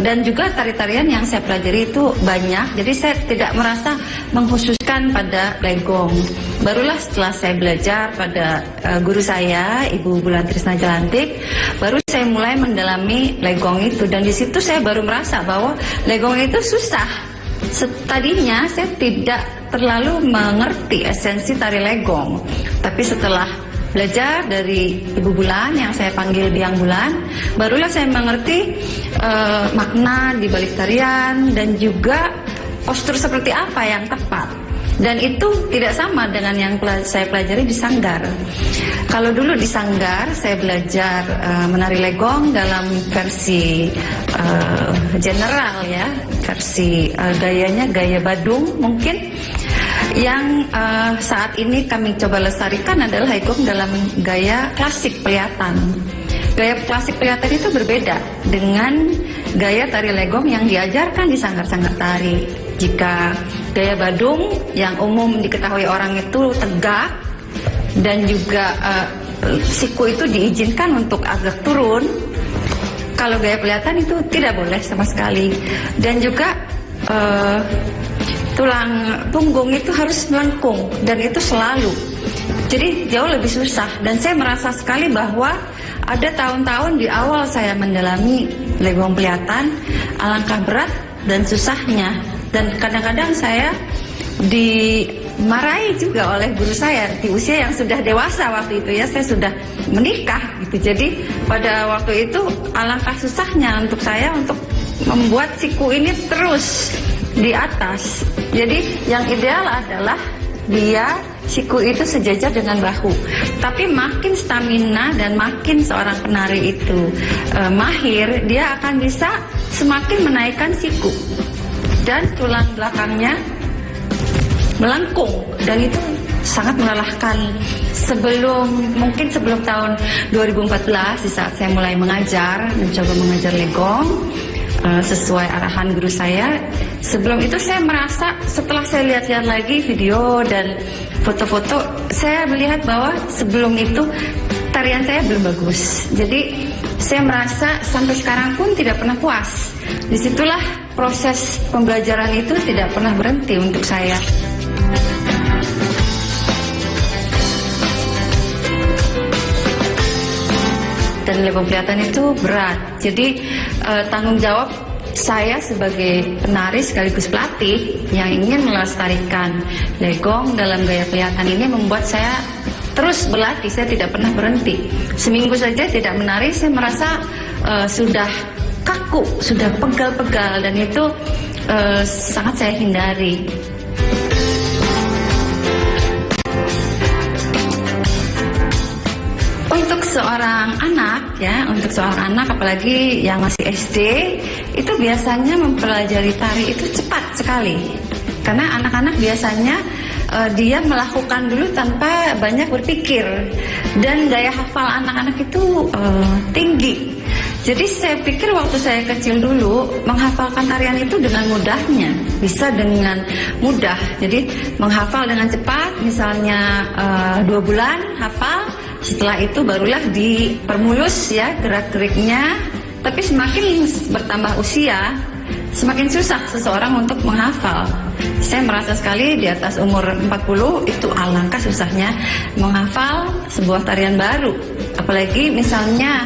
dan juga tari-tarian yang saya pelajari itu banyak. Jadi saya tidak merasa mengkhususkan pada legong. Barulah setelah saya belajar pada guru saya, Ibu Bulan Trisna Jelantik, baru saya mulai mendalami legong itu. Dan di situ saya baru merasa bahwa legong itu susah. Tadinya saya tidak terlalu mengerti esensi tari legong, tapi setelah belajar dari Ibu Bulan yang saya panggil Biang Bulan, barulah saya mengerti makna di balik tarian dan juga postur seperti apa yang tepat. Dan itu tidak sama dengan yang saya pelajari di Sanggar. Kalau dulu di Sanggar saya belajar menari legong dalam versi general ya, versi gayanya gaya Badung mungkin. Yang saat ini kami coba lestarikan adalah legong dalam gaya klasik pelihatan. Gaya klasik pelihatan itu berbeda dengan gaya tari legong yang diajarkan di sanggar-sanggar tari. Jika gaya Badung yang umum diketahui orang itu tegak dan juga siku itu diizinkan untuk agak turun, kalau gaya pelihatan itu tidak boleh sama sekali. Dan juga tulang punggung itu harus melengkung dan itu selalu. Jadi jauh lebih susah dan saya merasa sekali bahwa ada tahun-tahun di awal saya mendalami legong pelihatan alangkah berat dan susahnya. Dan kadang-kadang saya dimarahi juga oleh guru saya di usia yang sudah dewasa waktu itu ya, saya sudah menikah gitu. Jadi pada waktu itu alangkah susahnya untuk saya untuk membuat siku ini terus di atas. Jadi yang ideal adalah dia siku itu sejajar dengan bahu. Tapi makin stamina dan makin seorang penari itu mahir, dia akan bisa semakin menaikkan siku dan tulang belakangnya melengkung, dan itu sangat melelahkan. Mungkin sebelum tahun 2014 di saat saya mulai mencoba mengajar legong sesuai arahan guru saya. Sebelum itu saya merasa, setelah saya lihat-lihat lagi video dan foto-foto, saya melihat bahwa sebelum itu tarian saya belum bagus. Jadi saya merasa sampai sekarang pun tidak pernah puas. Disitulah proses pembelajaran itu tidak pernah berhenti untuk saya. Dan legong pelihatan itu berat. Jadi tanggung jawab saya sebagai penari sekaligus pelatih yang ingin melestarikan legong dalam gaya pelihatan ini membuat saya terus berlatih. Saya tidak pernah berhenti. Seminggu saja tidak menari, saya merasa sudah kaku, sudah pegal-pegal, dan itu sangat saya hindari. Untuk seorang anak ya, untuk seorang anak apalagi yang masih SD, itu biasanya mempelajari tari itu cepat sekali. Karena anak-anak biasanya dia melakukan dulu tanpa banyak berpikir, dan gaya hafal anak-anak itu tinggi. Jadi saya pikir waktu saya kecil dulu menghafalkan tarian itu dengan mudahnya, bisa dengan mudah. Jadi menghafal dengan cepat, misalnya 2 bulan hafal, setelah itu barulah dipermulus ya gerak-geriknya. Tapi semakin bertambah usia, semakin susah seseorang untuk menghafal. Saya merasa sekali di atas umur 40 itu alangkah susahnya menghafal sebuah tarian baru. Apalagi misalnya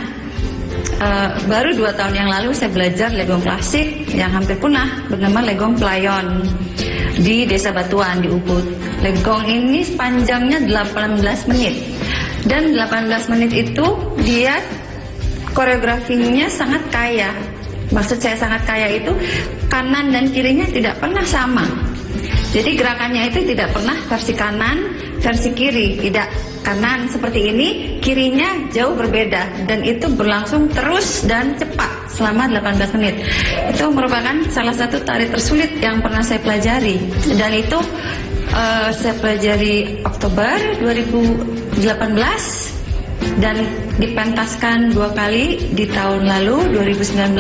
baru 2 tahun yang lalu saya belajar legong klasik yang hampir punah bernama legong Playon di Desa Batuan di Ubud. Legong ini panjangnya 18 menit. Dan 18 menit itu dia koreografinya sangat kaya. Maksud saya sangat kaya itu kanan dan kirinya tidak pernah sama. Jadi gerakannya itu tidak pernah versi kanan, versi kiri, tidak. Kanan seperti ini, kirinya jauh berbeda, dan itu berlangsung terus dan cepat selama 18 menit. Itu merupakan salah satu tari tersulit yang pernah saya pelajari, dan itu saya pelajari Oktober 2018 dan dipentaskan 2 kali di tahun lalu 2019,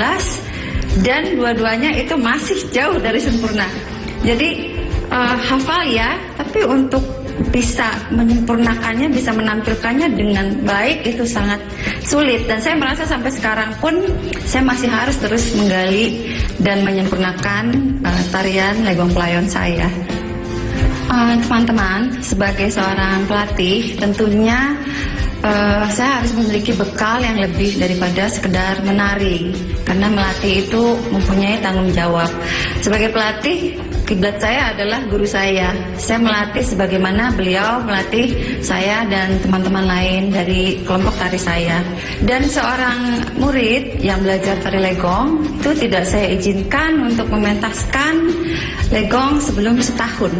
dan dua-duanya itu masih jauh dari sempurna. Jadi hafal ya, tapi untuk bisa menyempurnakannya, bisa menampilkannya dengan baik itu sangat sulit. Dan saya merasa sampai sekarang pun saya masih harus terus menggali dan menyempurnakan tarian legong Playon saya. Teman-teman, sebagai seorang pelatih tentunya saya harus memiliki bekal yang lebih daripada sekedar menari, karena melatih itu mempunyai tanggung jawab. Sebagai pelatih, kiblat saya adalah guru saya. Saya melatih sebagaimana beliau melatih saya dan teman-teman lain dari kelompok tari saya. Dan seorang murid yang belajar tari legong itu tidak saya izinkan untuk mementaskan legong sebelum setahun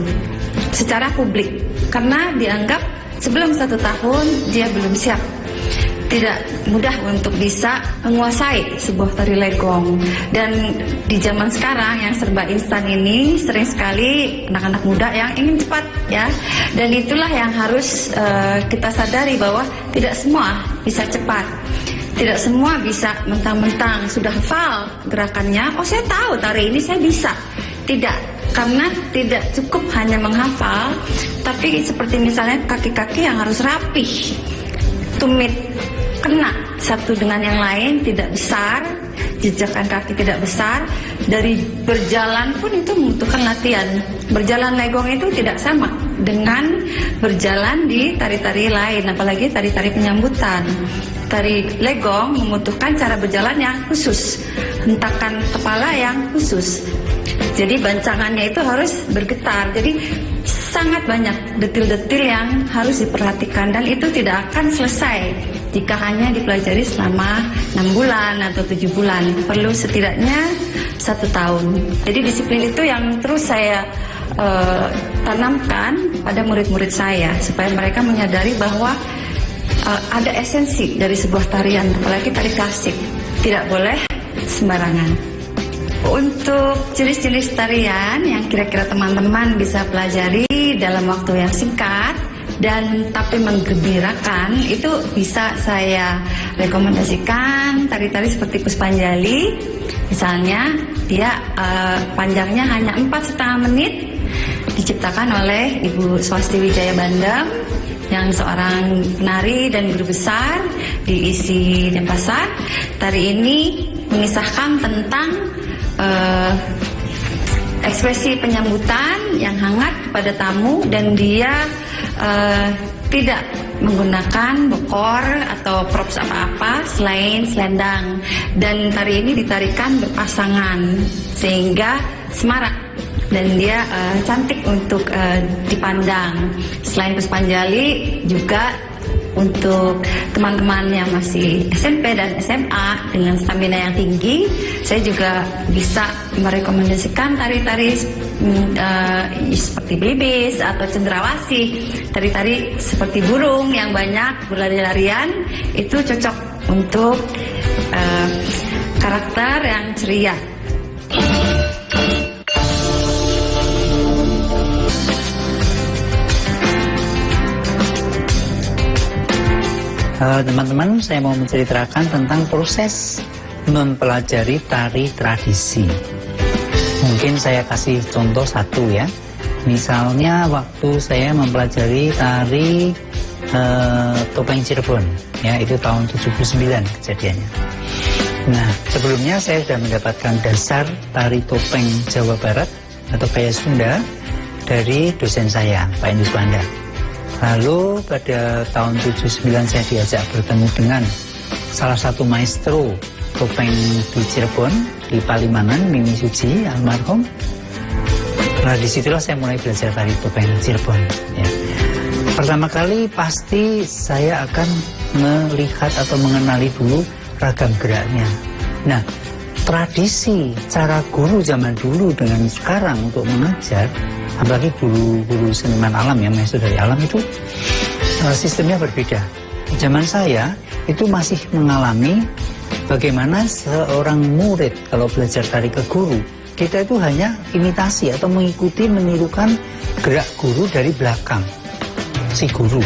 secara publik, karena dianggap sebelum 1 tahun dia belum siap, tidak mudah untuk bisa menguasai sebuah tari legong. Dan di zaman sekarang yang serba instan ini, sering sekali anak-anak muda yang ingin cepat ya. Dan itulah yang harus kita sadari, bahwa tidak semua bisa cepat, tidak semua bisa mentang-mentang sudah hafal gerakannya, oh saya tahu tari ini saya bisa. Tidak. Karena tidak cukup hanya menghafal, tapi seperti misalnya kaki-kaki yang harus rapih, tumit kena satu dengan yang lain, tidak besar, jejakan kaki tidak besar. Dari berjalan pun itu membutuhkan latihan. Berjalan legong itu tidak sama dengan berjalan di tari-tari lain, apalagi tari-tari penyambutan. Tari legong membutuhkan cara berjalan yang khusus, hentakan kepala yang khusus. Jadi bancangannya itu harus bergetar. Jadi sangat banyak detil-detil yang harus diperhatikan, dan itu tidak akan selesai jika hanya dipelajari selama 6 bulan atau 7 bulan. Perlu setidaknya 1 tahun. Jadi disiplin itu yang terus saya tanamkan pada murid-murid saya, supaya mereka menyadari bahwa ada esensi dari sebuah tarian, apalagi tari klasik. Tidak boleh sembarangan. Untuk jenis-jenis tarian yang kira-kira teman-teman bisa pelajari dalam waktu yang singkat dan tapi menggembirakan, itu bisa saya rekomendasikan tari-tari seperti Puspanjali. Misalnya dia panjangnya hanya 4,5 menit, diciptakan oleh Ibu Swasti Wijaya Bandem, yang seorang penari dan guru besar di ISI Denpasar. Tari ini mengisahkan tentang ekspresi penyambutan yang hangat kepada tamu, dan dia tidak menggunakan bokor atau props apa-apa selain selendang. Dan tari ini ditarikan berpasangan sehingga semarak, dan dia cantik untuk dipandang. Selain Puspanjali, juga untuk teman-teman yang masih SMP dan SMA dengan stamina yang tinggi, saya juga bisa merekomendasikan tari-tari seperti bebes atau cendrawasih, tari-tari seperti burung yang banyak berlari-larian, itu cocok untuk karakter yang ceria. Teman-teman, saya mau menceritakan tentang proses mempelajari tari tradisi. Mungkin saya kasih contoh satu ya. Misalnya waktu saya mempelajari tari topeng Cirebon, ya itu tahun 79 kejadiannya. Nah, sebelumnya saya sudah mendapatkan dasar tari topeng Jawa Barat atau Gaya Sunda dari dosen saya, Pak Induswanda. Lalu pada tahun 79 saya diajak bertemu dengan salah satu maestro topeng di Cirebon, di Palimanan, Mimi Suci, almarhum. Nah, disitulah saya mulai belajar tari topeng Cirebon. Ya. Pertama kali pasti saya akan melihat atau mengenali dulu ragam geraknya. Nah, tradisi cara guru zaman dulu dengan sekarang untuk mengajar, apalagi guru seniman alam ya, maestro dari alam itu sistemnya berbeda. Zaman saya itu masih mengalami bagaimana seorang murid kalau belajar tari ke guru, kita itu hanya imitasi atau mengikuti, menirukan gerak guru dari belakang si guru.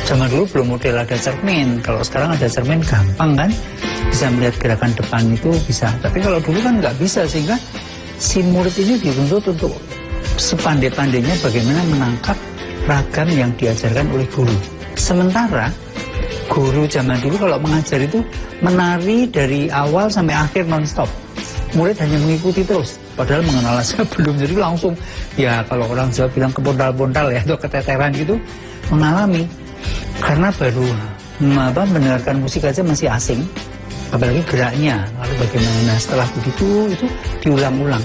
Zaman dulu belum model ada cermin, kalau sekarang ada cermin gampang kan, bisa melihat gerakan depan itu bisa. Tapi kalau dulu kan nggak bisa, sehingga si murid ini dituntut untuk sepandai-pandainya bagaimana menangkap ragam yang diajarkan oleh guru. Sementara guru zaman dulu kalau mengajar itu menari dari awal sampai akhir non-stop. Murid hanya mengikuti terus, padahal mengenal asal belum, jadi langsung ya kalau orang Jawa bilang kepondal-pondal ya, atau keteteran gitu, mengalami. Karena baru mendengarkan musik aja masih asing, apalagi geraknya. Lalu bagaimana setelah begitu itu diulang-ulang.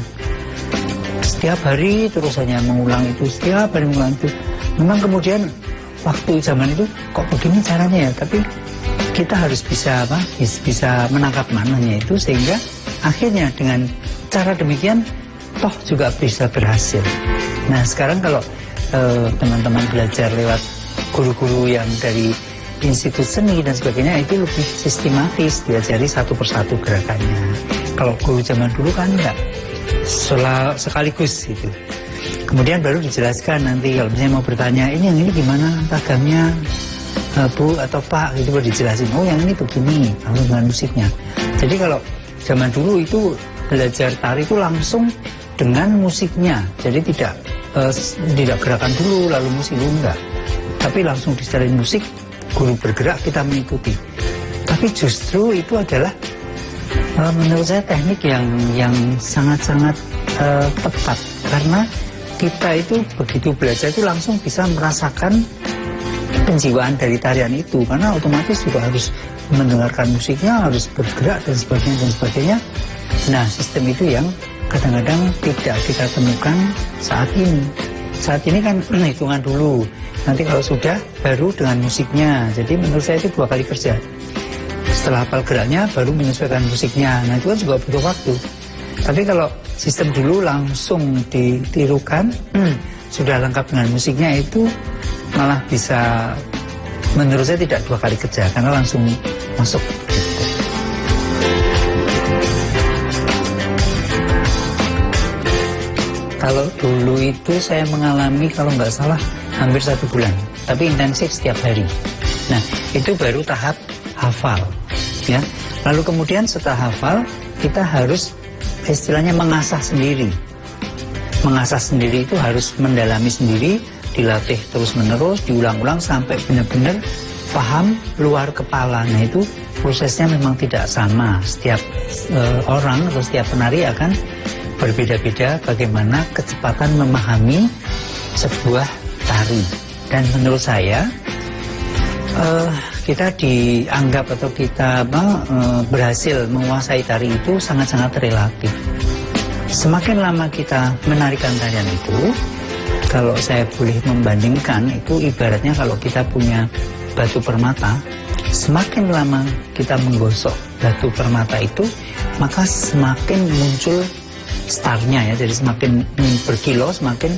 Setiap hari terus hanya mengulang itu, setiap hari mengulang itu. Memang kemudian waktu zaman itu kok begini caranya ya, tapi kita harus bisa bisa menangkap maknanya itu, sehingga akhirnya dengan cara demikian toh juga bisa berhasil. Nah, sekarang kalau teman-teman belajar lewat guru-guru yang dari institut seni dan sebagainya, itu lebih sistematis, diajari satu persatu gerakannya. Kalau guru zaman dulu kan enggak sekaligus gitu. Kemudian baru dijelaskan nanti kalau misalnya mau bertanya, ini yang ini gimana ragamnya Bu atau Pak, itu baru dijelasin. Oh yang ini begini, lalu dengan musiknya. Jadi kalau zaman dulu itu belajar tari itu langsung dengan musiknya. Jadi tidak gerakan dulu lalu musik dulu, enggak. Tapi langsung disetelin musik, guru bergerak, kita mengikuti. Tapi justru itu adalah menurut saya teknik yang sangat-sangat tepat, karena kita itu begitu belajar itu langsung bisa merasakan penjiwaan dari tarian itu, karena otomatis juga harus mendengarkan musiknya, harus bergerak dan sebagainya. Nah, sistem itu yang kadang-kadang tidak kita temukan saat ini. Saat ini kan hitungan dulu, nanti kalau sudah baru dengan musiknya. Jadi menurut saya itu 2 kali kerja. Setelah hafal geraknya baru menyesuaikan musiknya. Nah itu kan juga butuh waktu. Tapi kalau sistem dulu langsung ditirukan, sudah lengkap dengan musiknya, itu malah bisa, menurut saya tidak 2 kali kerja, karena langsung masuk. Kalau dulu itu saya mengalami kalau nggak salah hampir 1 bulan, tapi intensif setiap hari. Nah itu baru tahap hafal, ya. Lalu kemudian setelah hafal kita harus istilahnya mengasah sendiri. Mengasah sendiri itu harus mendalami sendiri, dilatih terus-menerus, diulang-ulang sampai benar-benar paham luar kepala. Nah itu prosesnya memang tidak sama. Setiap orang atau setiap penari akan berbeda-beda bagaimana kecepatan memahami sebuah tari. Dan menurut saya kita dianggap atau kita berhasil menguasai tari itu sangat-sangat relatif. Semakin lama kita menarikan tarian itu, kalau saya boleh membandingkan, itu ibaratnya kalau kita punya batu permata, semakin lama kita menggosok batu permata itu, maka semakin muncul startnya ya, jadi semakin berkilo semakin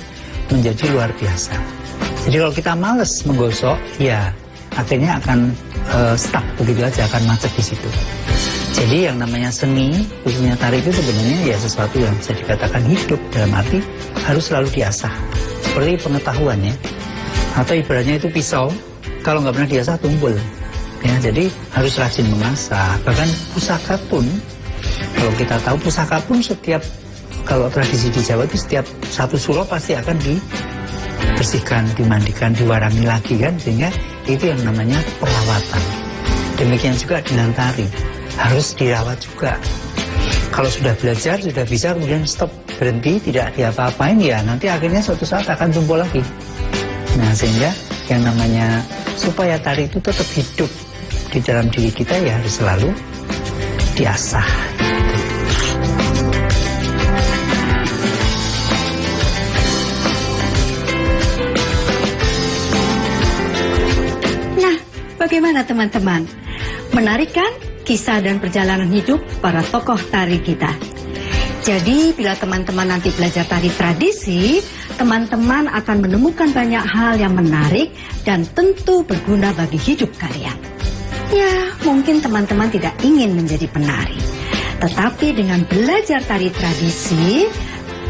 menjadi luar biasa. Jadi kalau kita males menggosok, ya akhirnya akan stuck begitu aja, akan macet di situ. Jadi yang namanya seni, khususnya tari itu sebenarnya ya sesuatu yang bisa dikatakan hidup, dalam arti harus selalu diasah. Seperti pengetahuan ya, atau ibaratnya itu pisau, kalau nggak pernah diasah tumpul. Ya, jadi harus rajin mengasah. Bahkan pusaka pun, kalau kita tahu pusaka pun setiap, kalau tradisi di Jawa itu setiap satu suro pasti akan dibersihkan, dimandikan, diwarangi lagi kan, sehingga itu yang namanya perawatan. Demikian juga dengan tari, harus dirawat juga. Kalau sudah belajar, sudah bisa, kemudian stop, berhenti, tidak diapa-apain, ya nanti akhirnya suatu saat akan tumpul lagi. Nah, sehingga yang namanya supaya tari itu tetap hidup di dalam diri kita, ya harus selalu diasah. Nah, bagaimana teman-teman? Menarik kan kisah dan perjalanan hidup para tokoh tari kita? Jadi bila teman-teman nanti belajar tari tradisi, teman-teman akan menemukan banyak hal yang menarik dan tentu berguna bagi hidup kalian. Ya, mungkin teman-teman tidak ingin menjadi penari, tetapi dengan belajar tari tradisi,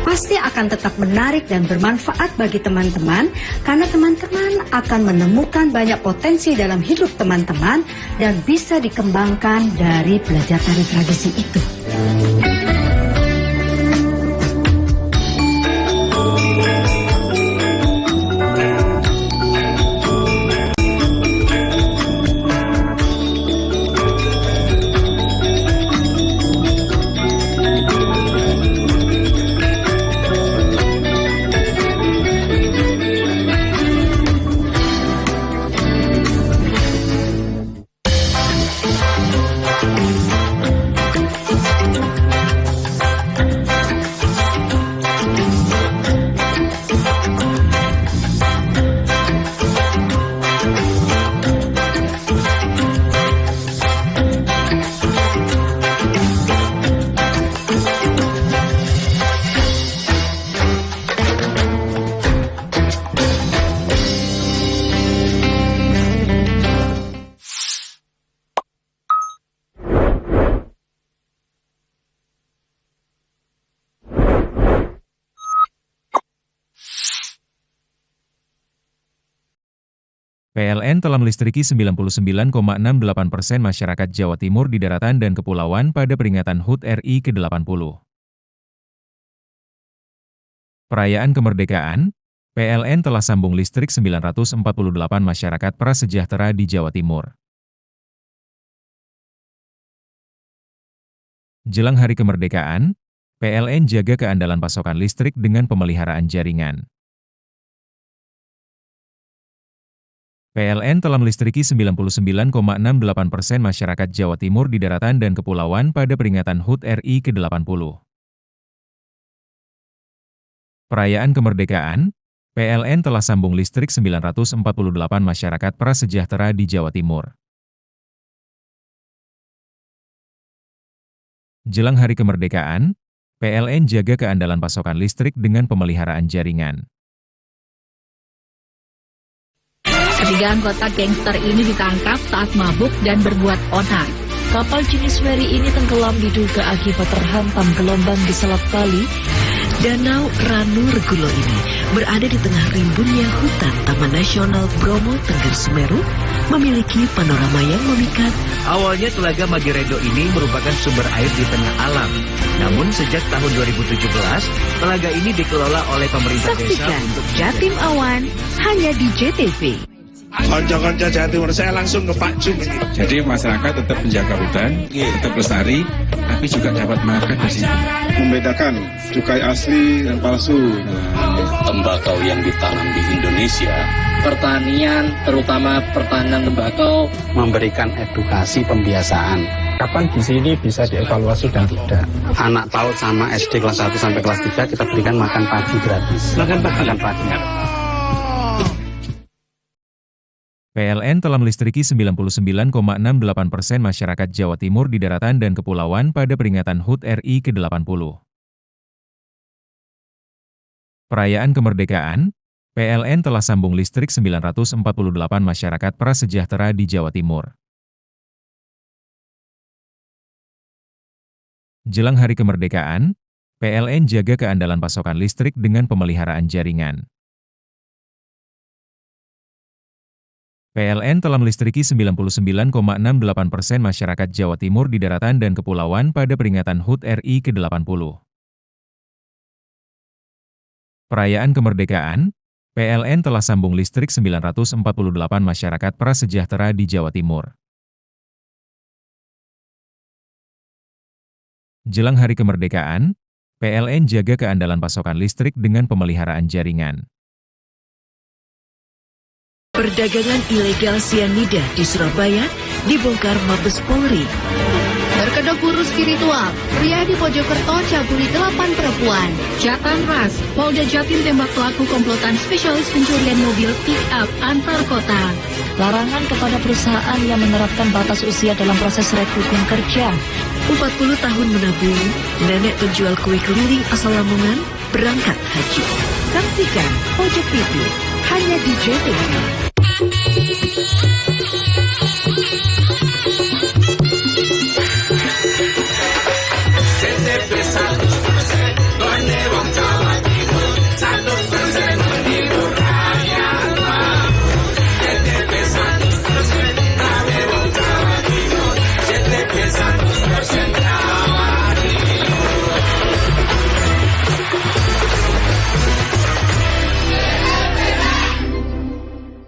pasti akan tetap menarik dan bermanfaat bagi teman-teman, karena teman-teman akan menemukan banyak potensi dalam hidup teman-teman dan bisa dikembangkan dari belajar tari tradisi itu. PLN telah melistriki 99,68% masyarakat Jawa Timur di daratan dan kepulauan pada peringatan HUT RI ke-80. Perayaan kemerdekaan, PLN telah sambung listrik 948 masyarakat prasejahtera di Jawa Timur. Jelang hari kemerdekaan, PLN jaga keandalan pasokan listrik dengan pemeliharaan jaringan. PLN telah melistriki 99,68% masyarakat Jawa Timur di daratan dan kepulauan pada peringatan HUT RI ke-80. Perayaan kemerdekaan, PLN telah sambung listrik 948 masyarakat prasejahtera di Jawa Timur. Jelang hari kemerdekaan, PLN jaga keandalan pasokan listrik dengan pemeliharaan jaringan. Ketiga anggota gangster ini ditangkap saat mabuk dan berbuat onar. Kapal jenis feri ini tenggelam diduga akibat terhantam gelombang di Selat Bali. Danau Ranu Regulo ini berada di tengah rimbunnya hutan Taman Nasional Bromo Tengger Semeru, memiliki panorama yang memikat. Awalnya Telaga Magiredo ini merupakan sumber air di tengah alam. Namun sejak tahun 2017, telaga ini dikelola oleh pemerintah desa. Saksikan Jatim Awan hanya di JTV. Konco-konco Jawa Timur, saya langsung ke Pak Jum. Jadi masyarakat tetap menjaga hutan, tetap lestari, tapi juga dapat makan di sini. Membedakan cukai asli dan palsu. Tembakau yang ditanam di Indonesia, pertanian, terutama pertanian tembakau, memberikan edukasi pembiasaan. Kapan di sini bisa dievaluasi dan tidak? Anak PAUD sama SD kelas 1 sampai kelas 3 kita berikan makan pagi gratis. Makan pagi. PLN telah melistriki 99,68% masyarakat Jawa Timur di daratan dan kepulauan pada peringatan HUT RI ke-80. Perayaan kemerdekaan, PLN telah sambung listrik 948 masyarakat prasejahtera di Jawa Timur. Jelang hari kemerdekaan, PLN jaga keandalan pasokan listrik dengan pemeliharaan jaringan. PLN telah melistriki 99,68% masyarakat Jawa Timur di daratan dan kepulauan pada peringatan HUT RI ke-80. Perayaan kemerdekaan, PLN telah sambung listrik 948 masyarakat prasejahtera di Jawa Timur. Jelang hari kemerdekaan, PLN jaga keandalan pasokan listrik dengan pemeliharaan jaringan. Perdagangan ilegal sianida di Surabaya dibongkar Mabes Polri. Berkedok guru spiritual, pria di Mojokerto cabuli 8 perempuan. Jatan ras, Polda Jatim tembak pelaku komplotan spesialis pencurian mobil pick-up antar kota. Larangan kepada perusahaan yang menerapkan batas usia dalam proses rekrutmen kerja. 40 tahun menabung, nenek penjual kue keliling asal Lamongan berangkat haji. Saksikan Pojok TV hanya di JTV.